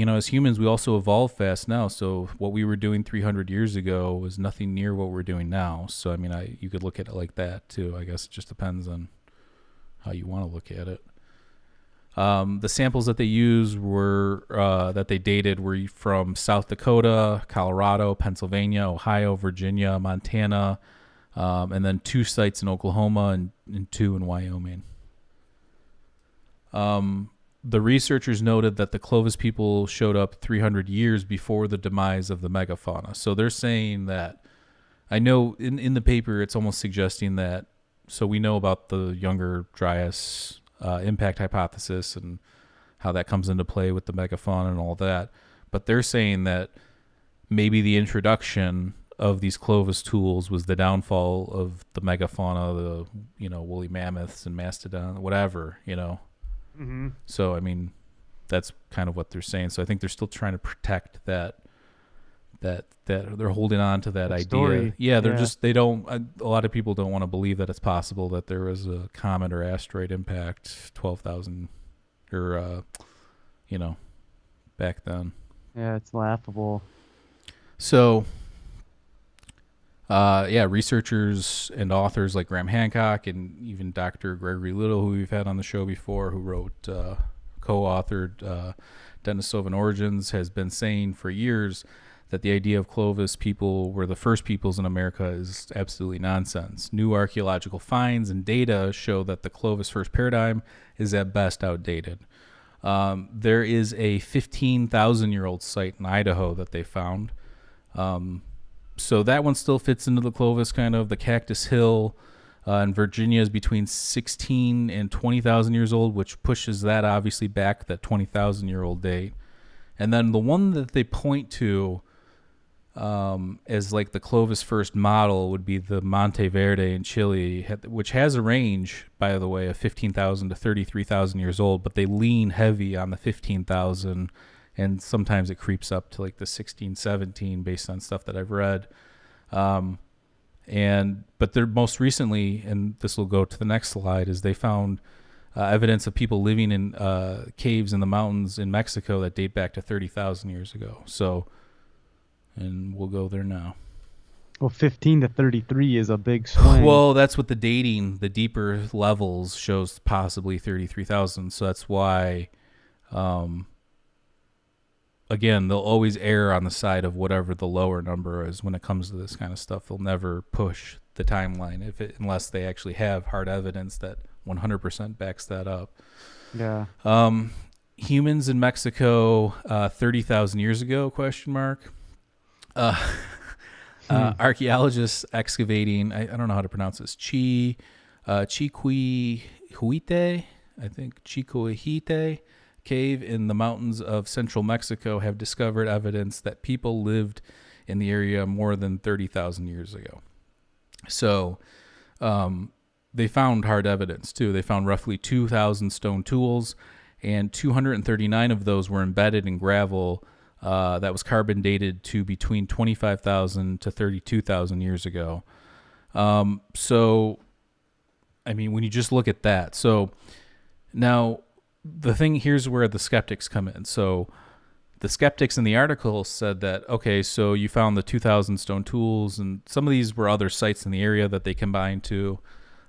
as humans, we also evolve fast now. So what we were doing 300 years ago was nothing near what we're doing now. So, I mean, you could look at it like that too. I guess it just depends on how you want to look at it. The samples that they used that they dated were from South Dakota, Colorado, Pennsylvania, Ohio, Virginia, Montana, and then 2 sites in Oklahoma and 2 in Wyoming. The researchers noted that the Clovis people showed up 300 years before the demise of the megafauna. So they're saying that, I know in the paper it's almost suggesting that, so we know about the Younger Dryas impact hypothesis and how that comes into play with the megafauna and all that. But they're saying that maybe the introduction of these Clovis tools was the downfall of the megafauna, the woolly mammoths and mastodon, whatever, Mm-hmm. So, I mean, that's kind of what they're saying. So I think they're still trying to protect that they're holding on to that idea. Story. Yeah, they don't, a lot of people don't want to believe that it's possible that there was a comet or asteroid impact 12,000 or, back then. Yeah, it's laughable. So, researchers and authors like Graham Hancock and even Dr. Gregory Little, who we've had on the show before, who wrote, co-authored Denisovan Origins, has been saying for years that the idea of Clovis people were the first peoples in America is absolutely nonsense. New archaeological finds and data show that the Clovis first paradigm is at best outdated. There is a 15,000-year-old site in Idaho that they found. So that one still fits into the Clovis kind of. The Cactus Hill in Virginia is between 16 and 20,000 years old, which pushes that obviously back that 20,000-year-old date. And then the one that they point to as like the Clovis first model would be the Monte Verde in Chile, which has a range, by the way, of 15,000 to 33,000 years old, but they lean heavy on the 15,000, and sometimes it creeps up to like the 16, 17 based on stuff that I've read. But they're most recently, and this will go to the next slide, is they found evidence of people living in caves in the mountains in Mexico that date back to 30,000 years ago. So, and we'll go there now. Well, 15 to 33 is a big swing. Well, that's what the dating, the deeper levels shows possibly 33,000. So that's why, again, they'll always err on the side of whatever the lower number is when it comes to this kind of stuff. They'll never push the timeline unless they actually have hard evidence that 100% backs that up. Yeah. Humans in Mexico 30,000 years ago, question mark. Archaeologists excavating, I don't know how to pronounce this, Chiquihuite, I think Chiquihuite cave in the mountains of central Mexico have discovered evidence that people lived in the area more than 30,000 years ago. So they found hard evidence too. They found roughly 2,000 stone tools, and 239 of those were embedded in gravel that was carbon dated to between 25,000 to 32,000 years ago. So, I mean, when you just look at that. So now the thing, here's where the skeptics come in. So the skeptics in the article said that, okay, so you found the 2,000 stone tools, and some of these were other sites in the area that they combined to,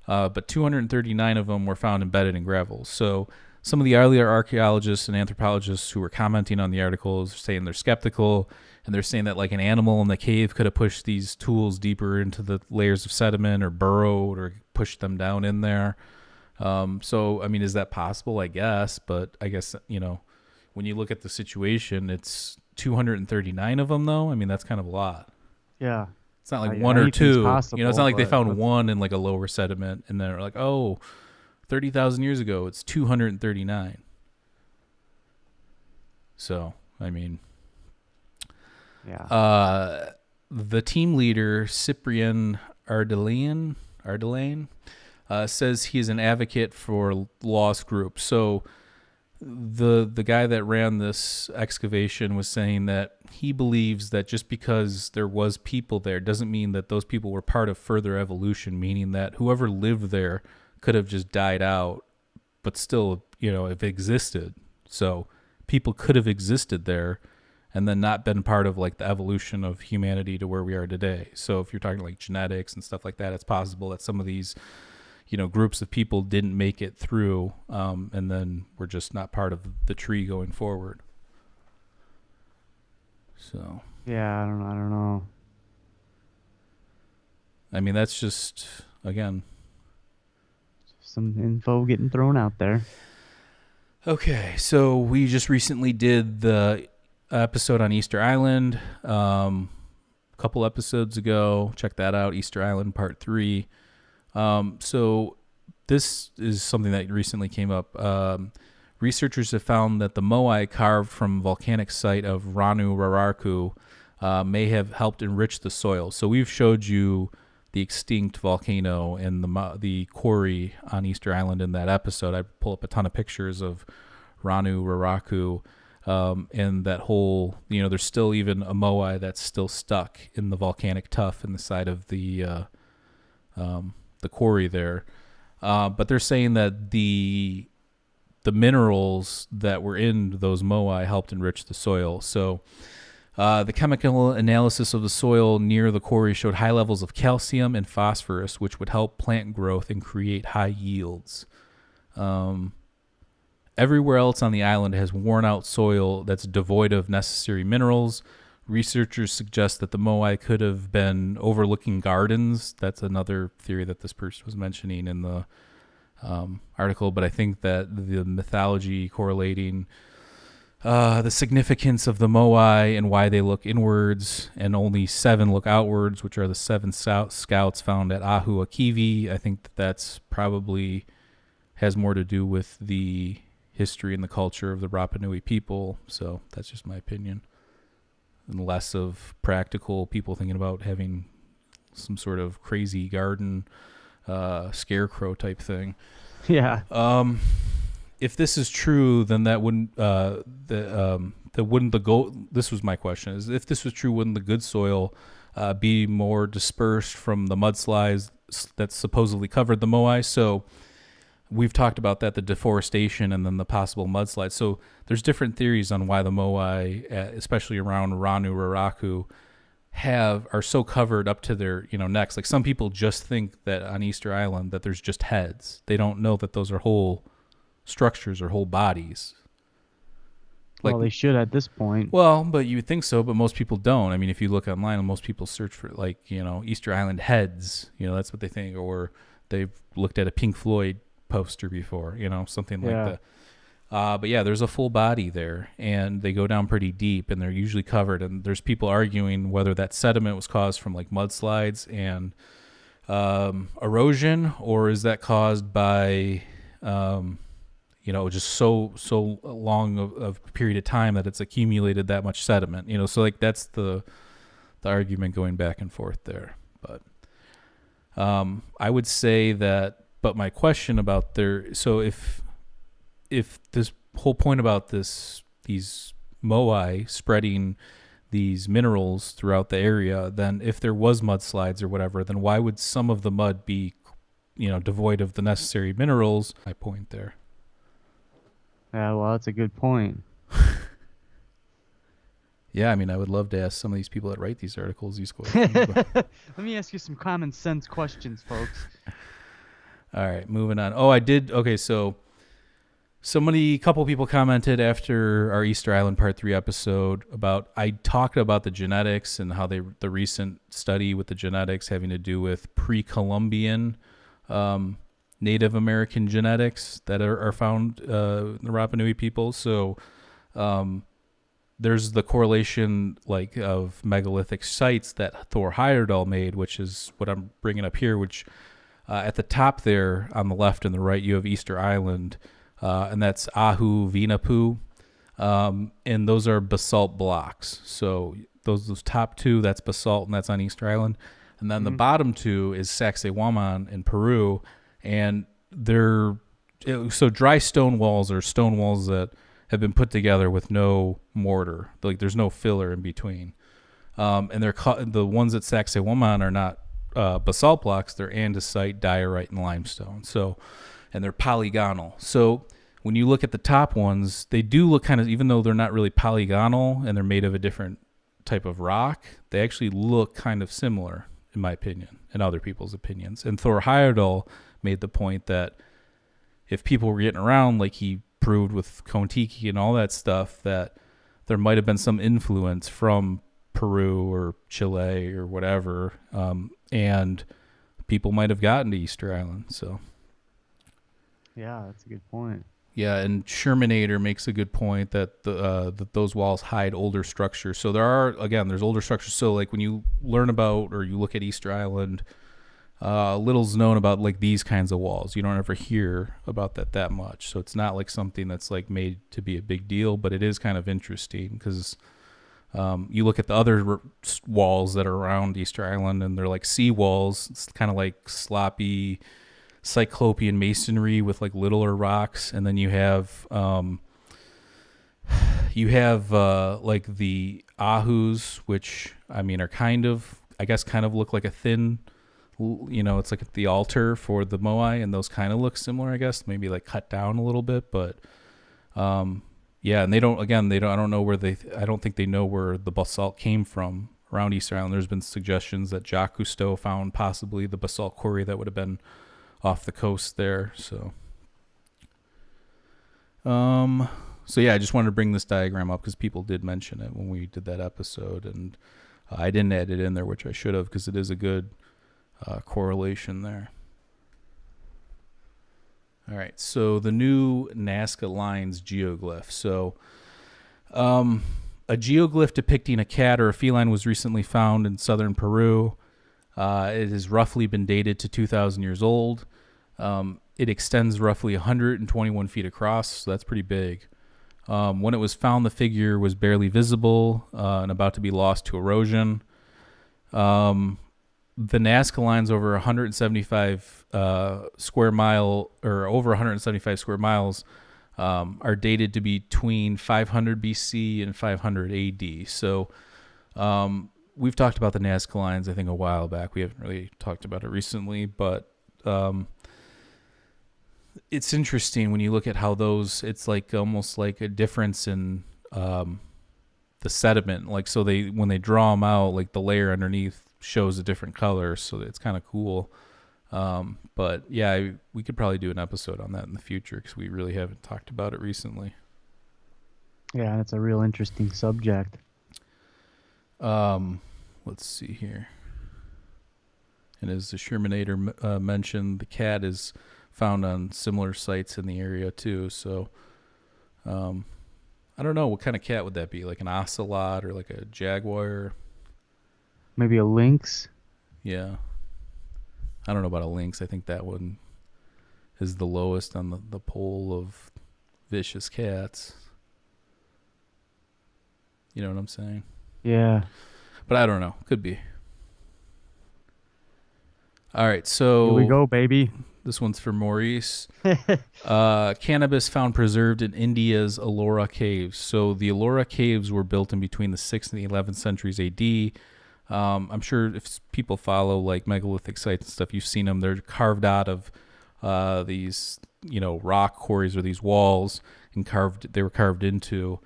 but 239 of them were found embedded in gravel. So some of the earlier archaeologists and anthropologists who were commenting on the articles are saying they're skeptical, and they're saying that like an animal in the cave could have pushed these tools deeper into the layers of sediment or burrowed or pushed them down in there. So, I mean, is that possible? I guess, but I guess, when you look at the situation, it's 239 of them though. I mean, that's kind of a lot. Yeah. It's not like one or two, possible, it's not like they found one in like a lower sediment and they're like, oh, 30,000 years ago, it's 239. So, I mean, yeah. The team leader, Cyprian Ardelaine, says he is an advocate for lost groups. So the guy that ran this excavation was saying that he believes that just because there was people there doesn't mean that those people were part of further evolution, meaning that whoever lived there could have just died out, but still, if existed. So people could have existed there and then not been part of like the evolution of humanity to where we are today. So if you're talking like genetics and stuff like that, it's possible that some of these, groups of people didn't make it through, and then we're just not part of the tree going forward. So yeah, I don't know. I mean, that's just, again, some info getting thrown out there. Okay, so we just recently did the episode on Easter Island a couple episodes ago. Check that out, Easter Island Part 3. So this is something that recently came up. Researchers have found that the Moai carved from volcanic site of Ranu Raraku may have helped enrich the soil. So we've showed you the extinct volcano and the quarry on Easter Island in that episode. I pull up a ton of pictures of Ranu Raraku, and that whole, there's still even a Moai that's still stuck in the volcanic tuff in the side of the quarry there. But they're saying that the minerals that were in those Moai helped enrich the soil. So the chemical analysis of the soil near the quarry showed high levels of calcium and phosphorus, which would help plant growth and create high yields. Everywhere else on the island has worn out soil that's devoid of necessary minerals. Researchers suggest that the Moai could have been overlooking gardens. That's another theory that this person was mentioning in the article. But I think that the mythology correlating the significance of the Moai and why they look inwards and only 7 look outwards, which are the 7 scouts found at Ahu Akivi. I think that's probably has more to do with the history and the culture of the Rapa Nui people. So that's just my opinion. And less of practical people thinking about having some sort of crazy garden scarecrow type thing. Yeah. If this is true, then that wouldn't this was my question, is if this was true, wouldn't the good soil be more dispersed from the mudslides that supposedly covered the Moai. So we've talked about that, the deforestation and then the possible mudslides. So there's different theories on why the Moai, especially around Ranu, Raraku, are so covered up to their necks. Like some people just think that on Easter Island that there's just heads. They don't know that those are whole structures or whole bodies. Well, they should at this point. Well, but you would think so, but most people don't. I mean, if you look online, most people search for Easter Island heads. That's what they think, or they've looked at a Pink Floyd poster before, something like that. But yeah, there's a full body there, and they go down pretty deep, and they're usually covered. And there's people arguing whether that sediment was caused from like mudslides and erosion, or is that caused by just so long of a period of time that it's accumulated that much sediment. So like that's the argument going back and forth there. But I would say that. But my question about so if this whole point about these Moai spreading these minerals throughout the area, then if there was mudslides or whatever, then why would some of the mud be, devoid of the necessary minerals? My point there. Yeah, well, that's a good point. Yeah, I mean, I would love to ask some of these people that write these articles these questions. Let me ask you some common sense questions, folks. All right, moving on. Oh, I did. Okay, so a couple people commented after our Easter Island Part 3 episode I talked about the genetics and how the recent study with the genetics having to do with pre-Columbian Native American genetics that are found in the Rapa Nui people. So there's the correlation of megalithic sites that Thor Heyerdahl made, which is what I'm bringing up here, which at the top there on the left and the right, you have Easter Island, and that's Ahu Vinapu, and those are basalt blocks. So those top two, that's basalt, and that's on Easter Island. And then the bottom two is Sacsayhuaman in Peru, and so dry stone walls are stone walls that have been put together with no mortar. Like there's no filler in between. And the ones at Sacsayhuaman are not basalt blocks, they're andesite, diorite, and limestone. So, and they're polygonal. So when you look at the top ones, they do look kind of, even though they're not really polygonal and they're made of a different type of rock, they actually look kind of similar, in my opinion, and other people's opinions. And Thor Heyerdahl made the point that if people were getting around, like he proved with Kontiki and all that stuff, that there might have been some influence from Peru or Chile or whatever, and people might have gotten to Easter Island. So yeah, that's a good point. Yeah, and Shermanator makes a good point that that those walls hide older structures. So there's older structures. So like when you learn about or you look at Easter Island, little's known about like these kinds of walls. You don't ever hear about that much. So it's not like something that's like made to be a big deal, but it is kind of interesting because you look at the other walls that are around Easter Island and they're like sea walls. It's kind of like sloppy cyclopean masonry with like littler rocks, and then you have like the ahus, which I mean are kind of look like a thin, it's like the altar for the Moai, and those kind of look similar, I guess, maybe like cut down a little bit, but yeah, and I don't think they know where the basalt came from around Easter Island. There's been suggestions that Jacques Cousteau found possibly the basalt quarry that would have been off the coast there. So yeah, I just wanted to bring this diagram up because people did mention it when we did that episode, and I didn't add it in there, which I should have, because it is a good correlation there. All right, so the new Nazca Lines geoglyph. So a geoglyph depicting a cat or a feline was recently found in southern Peru. It has roughly been dated to 2,000 years old. It extends roughly 121 feet across, so that's pretty big. When it was found, the figure was barely visible and about to be lost to erosion. The Nazca Lines over 175 square mile, or over 175 square miles, are dated to be between 500 BC and 500 AD. So we've talked about the Nazca Lines, I think, a while back. We haven't really talked about it recently, but it's interesting when you look at how those, it's like almost like a difference in the sediment. Like, so when they draw them out, like the layer underneath shows a different color, so it's kind of cool. But yeah, we could probably do an episode on that in the future because we really haven't talked about it recently. Yeah, it's a real interesting subject. Let's see here. And as the Shermanator mentioned, the cat is found on similar sites in the area too. So, I don't know, what kind of cat would that be? Like an ocelot or like a jaguar? Maybe a lynx? Yeah. I don't know about a lynx. I think that one is the lowest on the pole of vicious cats. You know what I'm saying? Yeah. But I don't know. Could be. All right, so here we go, baby. This one's for Maurice. Cannabis found preserved in India's ELLORA caves. So the ELLORA caves were built in between the 6th and the 11th centuries AD. I'm sure if people follow like megalithic sites and stuff, you've seen them. They're carved out of these, rock quarries or these walls, and they were carved into.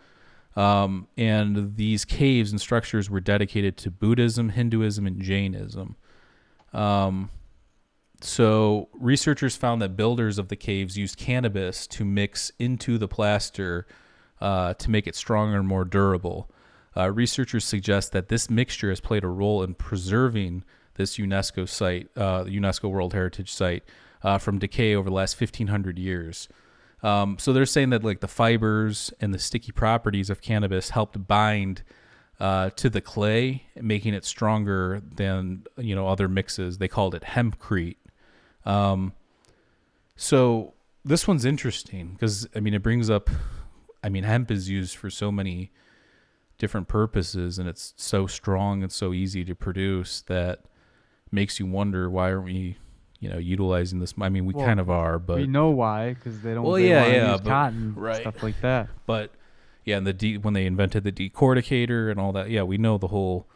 And these caves and structures were dedicated to Buddhism, Hinduism, and Jainism. So researchers found that builders of the caves used cannabis to mix into the plaster to make it stronger and more durable. Researchers suggest that this mixture has played a role in preserving this UNESCO site, UNESCO World Heritage Site, from decay over the last 1,500 years. So they're saying that like the fibers and the sticky properties of cannabis helped bind to the clay, making it stronger than other mixes. They called it hempcrete. So this one's interesting because it brings up, hemp is used for so many different purposes, and it's so strong and so easy to produce that makes you wonder, why aren't we utilizing this? We kind of are, but we know why, because they don't. use cotton, right, stuff like that. But yeah, and when they invented the decorticator and all that, yeah, we know the whole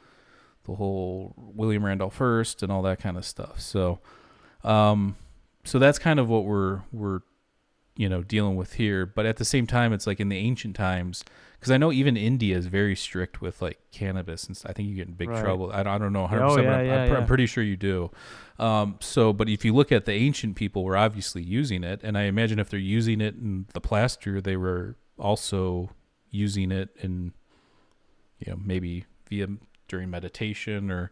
William Randolph Hearst and all that kind of stuff. So, so that's kind of what we're dealing with here. But at the same time, it's like in the ancient times, because I know even India is very strict with like cannabis, and I think you get in big trouble. I don't know 100%, but I'm pretty sure you do. But if you look at the ancient people, were obviously using it, and I imagine if they're using it in the plaster, they were also using it in, maybe during meditation, or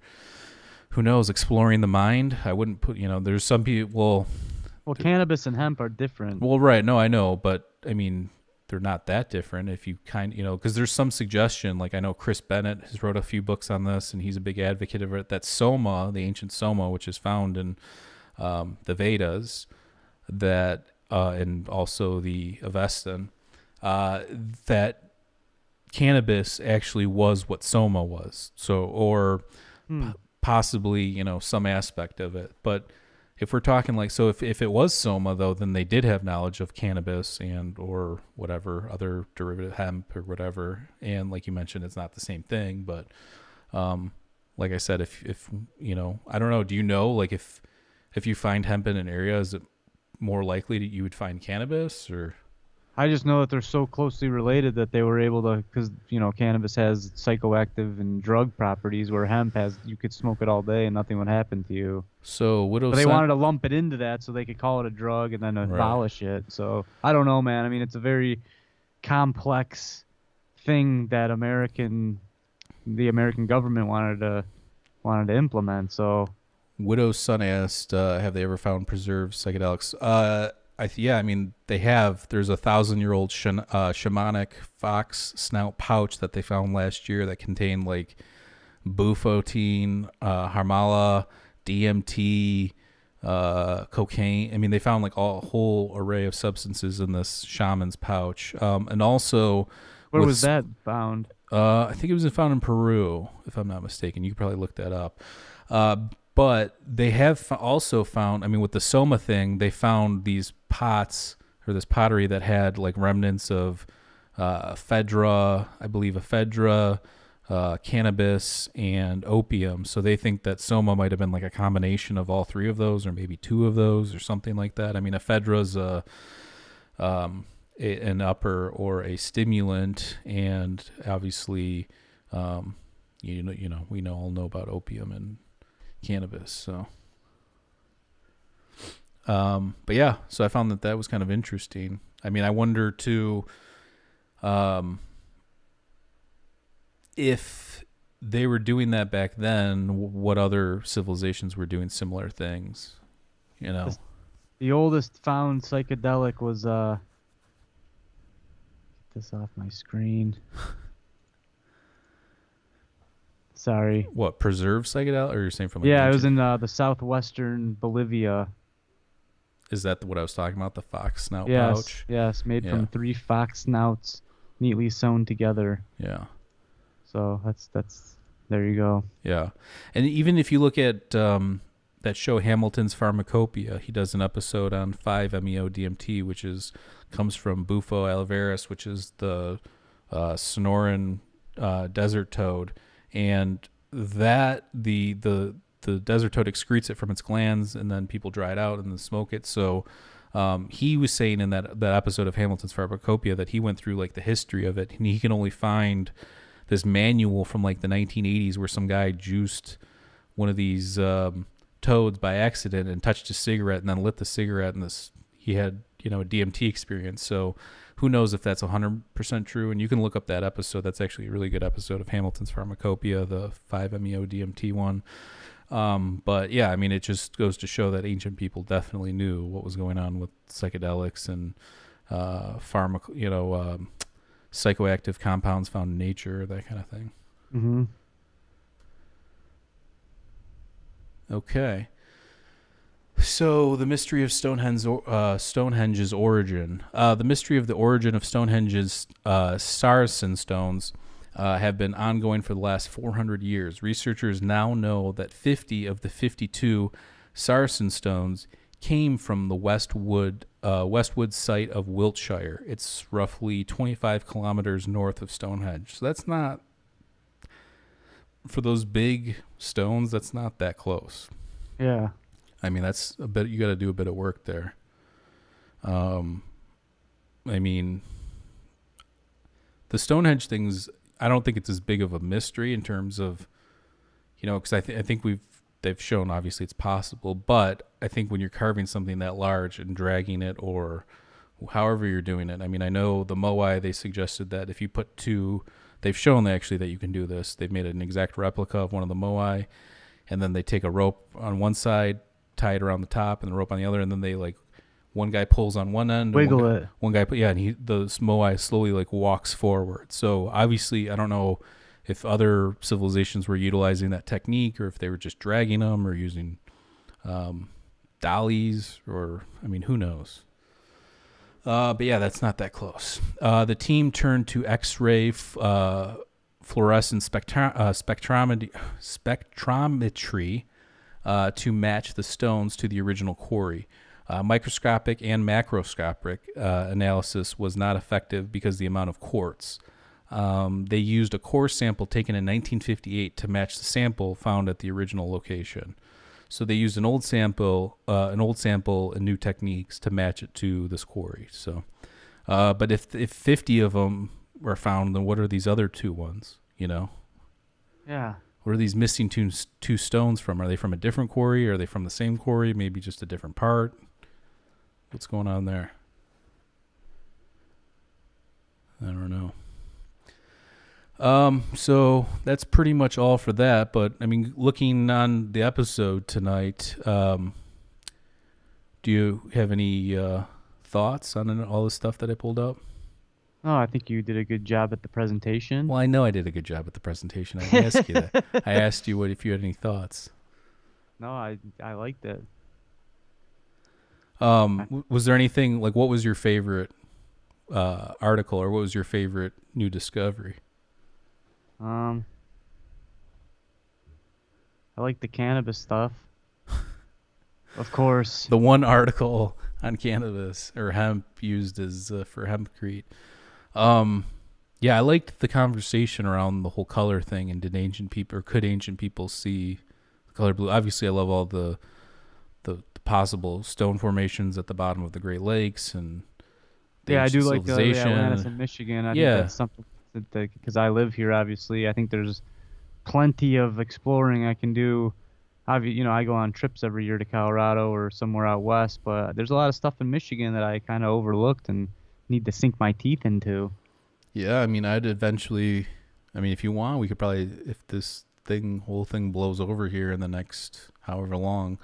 who knows, exploring the mind. I wouldn't put, there's some people. Well, cannabis and hemp are different. Well, right. No, I know, but they're not that different if you because there's some suggestion, like I know Chris Bennett has wrote a few books on this, and he's a big advocate of it, that soma, the ancient soma, which is found in the Vedas, that and also the Avestan, that cannabis actually was what soma was. So, or possibly, some aspect of it. But if we're talking like, so if it was soma though, then they did have knowledge of cannabis and or whatever other derivative, hemp or whatever. And like you mentioned, it's not the same thing, but like I said, if I don't know, do you know, like if you find hemp in an area, is it more likely that you would find cannabis? Or I just know that they're so closely related that they were able to, because cannabis has psychoactive and drug properties, where hemp has, you could smoke it all day and nothing would happen to you. So but they wanted to lump it into that so they could call it a drug and then abolish it. So I don't know, man. It's a very complex thing that the American government wanted to implement. So Widow's son asked, have they ever found preserved psychedelics? They have. There's a 1,000-year-old shamanic fox snout pouch that they found last year that contained like bufotine, harmala, DMT, cocaine. They found like a whole array of substances in this shaman's pouch. And also, where was that found? I think it was found in Peru, if I'm not mistaken. You could probably look that up. But they have also found, with the soma thing, they found these pots, or this pottery that had like remnants of ephedra, I believe ephedra, cannabis, and opium. So they think that soma might have been like a combination of all three of those, or maybe two of those, or something like that. I mean, ephedra's an upper or a stimulant, and obviously, we all know about opium and cannabis. So, but yeah, so I found that was kind of interesting. I mean, I wonder too, if they were doing that back then, what other civilizations were doing similar things, The oldest found psychedelic was get this off my screen. Sorry. What, preserved psychedelic, or you're saying from? Yeah, it was in the southwestern Bolivia. Is that what I was talking about? The fox snout Yes, pouch? yes, made from 3 fox snouts, neatly sewn together. Yeah. So that's there you go. Yeah, and even if you look at that show Hamilton's Pharmacopoeia, he does an episode on 5-MeO-DMT, which comes from Bufo alvarez, which is the Sonoran desert toad, and that the desert toad excretes it from its glands, and then people dry it out and then smoke it. So he was saying in that episode of Hamilton's Pharmacopoeia that he went through like the history of it, and he can only find this manual from like the 1980s where some guy juiced one of these toads by accident and touched a cigarette and then lit the cigarette, and he had a DMT experience. So who knows if that's 100% true? And you can look up that episode. That's actually a really good episode of Hamilton's Pharmacopoeia, the 5-MeO-DMT one. But yeah, I mean, it just goes to show that ancient people definitely knew what was going on with psychedelics and psychoactive compounds found in nature, that kind of thing. Mm-hmm. Okay. So the mystery of Stonehenge's origin. The mystery of the origin of Stonehenge's Saracen stones have been ongoing for the last 400 years. Researchers now know that 50 of the 52 Saracen stones came from the Westwood site of Wiltshire. It's roughly 25 kilometers north of Stonehenge. So that's not, for those big stones, that's not that close. Yeah. I mean, that's a bit, you got to do a bit of work there. I mean, the Stonehenge things, I don't think it's as big of a mystery in terms of, because I think they've shown obviously it's possible, but I think when you're carving something that large and dragging it, or however you're doing it, I mean, I know the Moai, they suggested that if you put they've shown actually that you can do this. They've made an exact replica of one of the Moai, and then they take a rope on one side, tie it around the top, and the rope on the other, and then they one guy pulls on one end, wiggle it. One guy, and the Moai slowly walks forward. So obviously, I don't know if other civilizations were utilizing that technique, or if they were just dragging them, or using dollies, or I mean, who knows? But yeah, that's not that close. The team turned to X-ray fluorescent spectrometry to match the stones to the original quarry. Microscopic and macroscopic analysis was not effective because of the amount of quartz. They used a core sample taken in 1958 to match the sample found at the original location. So they used an old sample and new techniques to match it to this quarry. So, but if 50 of them were found, then what are these other two ones? Yeah. What are these missing two stones from? Are they from a different quarry? Are they from the same quarry? Maybe just a different part? What's going on there? I don't know. So that's pretty much all for that. But I mean, looking on the episode tonight, do you have any thoughts on all the stuff that I pulled up? Oh, I think you did a good job at the presentation. Well, I know I did a good job at the presentation. I didn't ask you that. I asked you if you had any thoughts. No, I liked it. Was there anything, what was your favorite article, or what was your favorite new discovery? I like the cannabis stuff. Of course. The one article on cannabis or hemp used as for hempcrete. Yeah, I liked the conversation around the whole color thing, and could ancient people see the color blue? Obviously, I love all the possible stone formations at the bottom of the Great Lakes and the Yeah, I do ancient like the Atlantis civilization. and Michigan. I think Yeah, that's something that because I live here, obviously. I think there's plenty of exploring I can do. I go on trips every year to Colorado or somewhere out west, but there's a lot of stuff in Michigan that I kind of overlooked and need to sink my teeth into. yeah. I mean, I'd eventually. I mean, if you want, we could probably, if this whole thing blows over here in the next however long,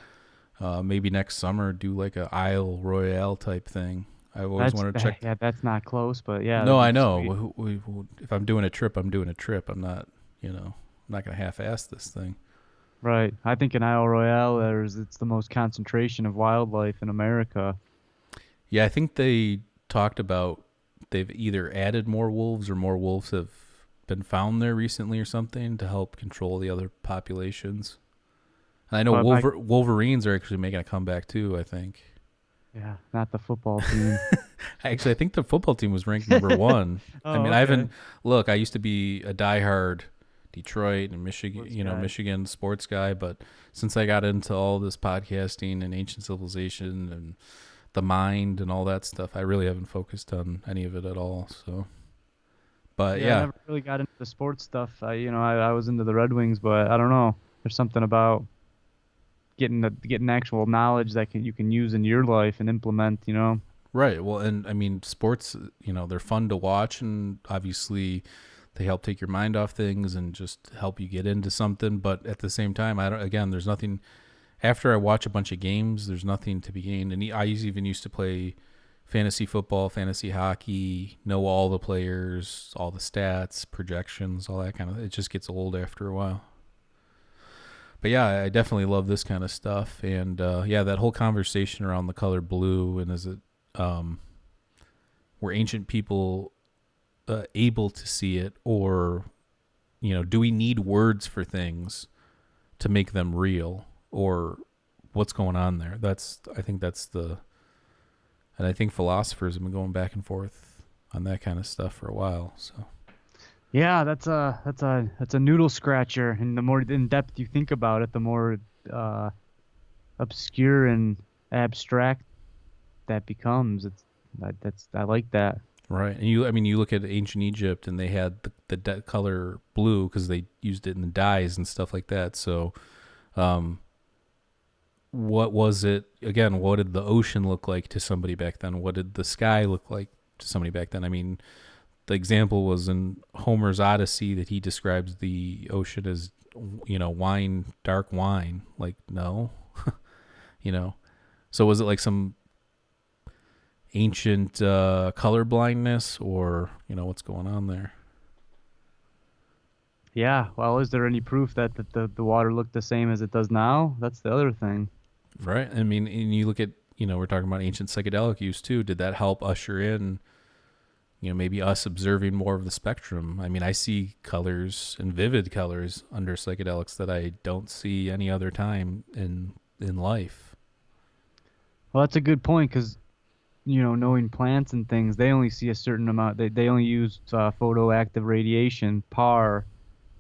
maybe next summer, do like a Isle Royale type thing. I've always That's wanted to check. yeah, that's not close, but yeah, No, that'd be I sweet. know. If I'm doing a trip, I'm doing a trip. I'm not, I'm not gonna half-ass this thing. Right. I think in Isle Royale, it's the most concentration of wildlife in America. Yeah, I think they talked about they've either added more wolves or more wolves have been found there recently or something to help control the other populations. And I know But my Wolverines are actually making a comeback too. I think. yeah, not the football team. Actually, I think the football team was ranked number one. I Oh, mean, I okay. haven't. Look, I used to be a diehard Detroit and Michigan, Sports guy. Michigan sports guy, but since I got into all this podcasting and ancient civilization and the mind and all that stuff, I really haven't focused on any of it at all. So, but Yeah, I yeah, never really got into the sports stuff. I was into the Red Wings, but I don't know. There's something about getting actual knowledge that you can use in your life and implement. right. Well, and I mean, sports, they're fun to watch, and obviously they help take your mind off things and just help you get into something. But at the same time, I don't. Again, there's nothing. After I watch a bunch of games, there's nothing to be gained. And I even used to play fantasy football, fantasy hockey, know all the players, all the stats, projections, all that kind of. It just gets old after a while. But yeah, I definitely love this kind of stuff. And yeah, that whole conversation around the color blue and is it um, were ancient people able to see it, or do we need words for things to make them real, or what's going on there? I think that's and I think philosophers have been going back and forth on that kind of stuff for a while. So Yeah, that's a noodle scratcher, and the more in depth you think about it, the more uh, obscure and abstract that becomes. I like that. right, and I mean, you look at ancient Egypt, and they had the color blue because they used it in the dyes and stuff like that. So, um, what was it again? What did the ocean look like to somebody back then? What did the sky look like to somebody back then? I mean, the example was in Homer's Odyssey that he describes the ocean as wine, dark wine. Like, no, you know. So was it like some ancient color blindness, or what's going on there? Yeah. Well, is there any proof that the water looked the same as it does now? That's the other thing. Right. I mean, and you look at we're talking about ancient psychedelic use too. Did that help usher in maybe us observing more of the spectrum? I mean, I see colors and vivid colors under psychedelics that I don't see any other time in life. Well, that's a good point because knowing plants and things, they only see a certain amount. They only use photoactive radiation, PAR,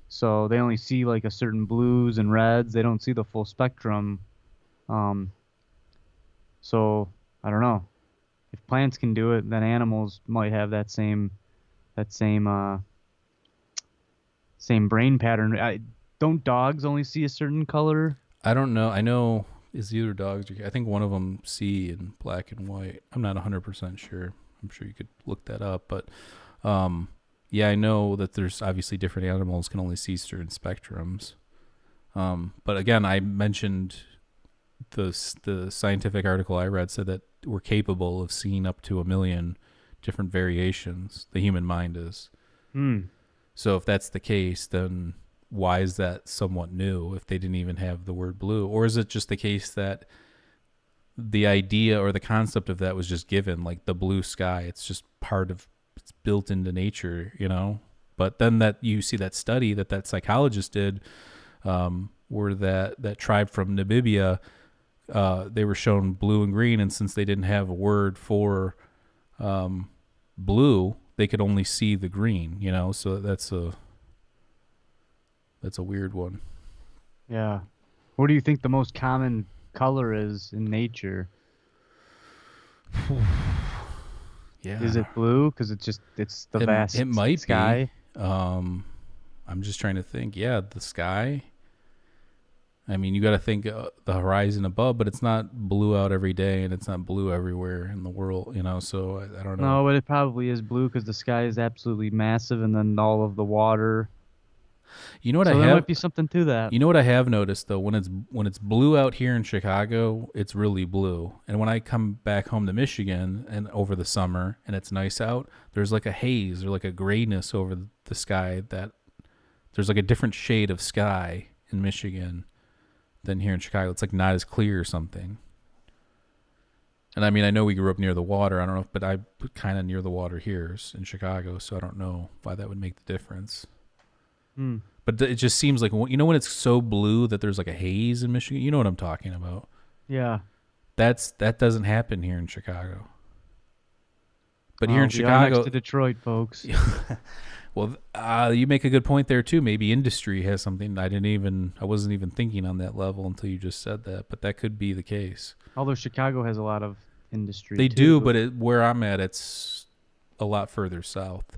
so they only see like a certain blues and reds. They don't see the full spectrum. Um, so I don't know. If plants can do it, then animals might have that same brain pattern. Don't dogs only see a certain color? I don't know. I know is the other dogs. I think one of them see in black and white. I'm not 100% sure. I'm sure you could look that up, but yeah, I know that there's obviously different animals can only see certain spectrums. But again, I mentioned the scientific article I read said that we're capable of seeing up to 1 million different variations. The human mind is. Hmm. So if that's the case, then why is that somewhat new if they didn't even have the word blue? Or is it just the case that the idea or the concept of that was just given, like the blue sky? It's just it's built into nature, But then that you see that study that psychologist did, where that tribe from Namibia, they were shown blue and green, and since they didn't have a word for blue, they could only see the green, so that's a weird one. Yeah. What do you think the most common color is in nature? Yeah. Is it blue? Because it's the vast it might sky. be. I'm just trying to think. Yeah, the sky. I mean, you got to think the horizon above, but it's not blue out every day, and it's not blue everywhere in the world, So I don't know. No, but it probably is blue because the sky is absolutely massive, and then all of the water. You know what So I there have? might be something to that. You know what I have noticed though, when it's blue out here in Chicago, it's really blue. And when I come back home to Michigan and over the summer and it's nice out, there's like a haze or like a grayness over the sky that there's like a different shade of sky in Michigan than here in Chicago. It's like not as clear or something. And I mean, I know we grew up near the water. I don't know, but I'm kind of near the water here in Chicago, so I don't know why that would make the difference. But it just seems like, when it's so blue that there's like a haze in Michigan? You know what I'm talking about. Yeah. That doesn't happen here in Chicago. But here in We are Chicago, next to Detroit, folks. well, you make a good point there too. Maybe industry has something. I wasn't even thinking on that level until you just said that. But that could be the case. Although Chicago has a lot of industry. They too, do, but where I'm at, it's a lot further south.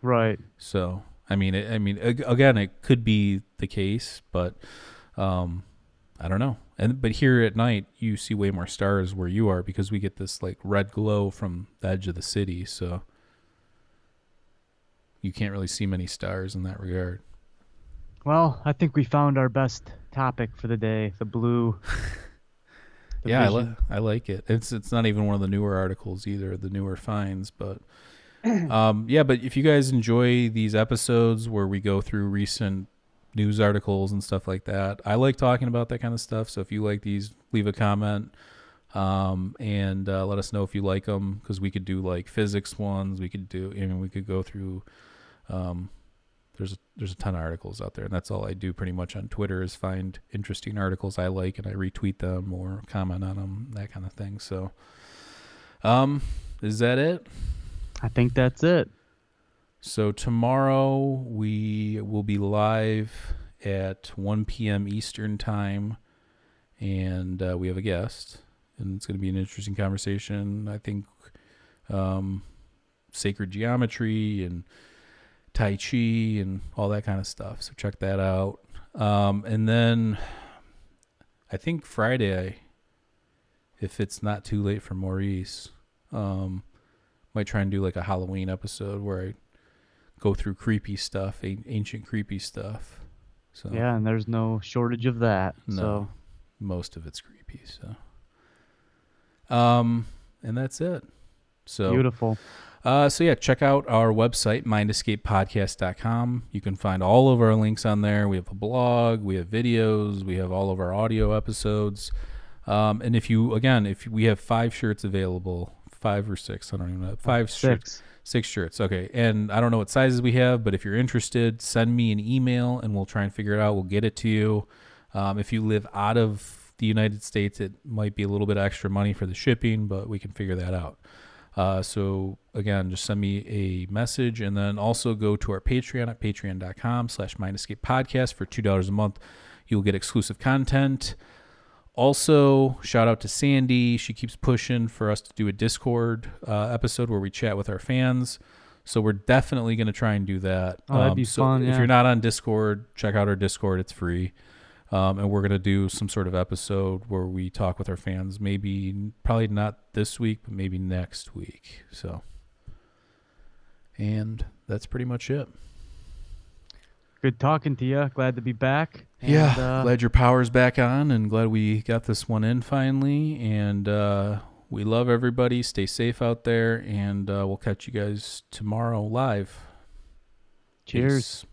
Right. So again, it could be the case, but I don't know. But here at night, you see way more stars where you are because we get this like red glow from the edge of the city, so you can't really see many stars in that regard. Well, I think we found our best topic for the day: the blue. Yeah, I like it. It's not even one of the newer articles either, the newer finds, but. But if you guys enjoy these episodes where we go through recent news articles and stuff like that, I like talking about that kind of stuff. So if you like these, leave a comment, and let us know if you like them, because we could do like physics ones. We could go through. There's a ton of articles out there, and that's all I do pretty much on Twitter is find interesting articles I like and I retweet them or comment on them, that kind of thing. So, is that it? I think that's it. So tomorrow we will be live at 1 p.m. Eastern time, and we have a guest, and it's going to be an interesting conversation. I think sacred geometry and Tai Chi and all that kind of stuff. So check that out. And then I think Friday, if it's not too late for Maurice, might try and do like a Halloween episode where I go through creepy stuff, ancient creepy stuff. So yeah, and there's no shortage of that. No, so most of it's creepy. So, and that's it. So beautiful. Check out our website, mindescapepodcast.com. You can find all of our links on there. We have a blog, we have videos, we have all of our audio episodes. And if we have 5 shirts available. 5 or 6, I don't even know. 5 shirts. 6 shirts. Okay. And I don't know what sizes we have, but if you're interested, send me an email and we'll try and figure it out. We'll get it to you. If you live out of the United States, it might be a little bit extra money for the shipping, but we can figure that out. So again, just send me a message, and then also go to our Patreon at patreon.com/mindescapepodcast for $2 a month. You'll get exclusive content. Also, shout out to Sandy. She keeps pushing for us to do a Discord episode where we chat with our fans. So we're definitely going to try and do that. Oh, that'd be fun. If you're not on Discord, check out our Discord. It's free. And we're going to do some sort of episode where we talk with our fans. Probably not this week, but maybe next week. So, and that's pretty much it. Good talking to you. Glad to be back. And, glad your power's back on, and glad we got this one in finally. And we love everybody. Stay safe out there, and we'll catch you guys tomorrow live. Cheers. Peace.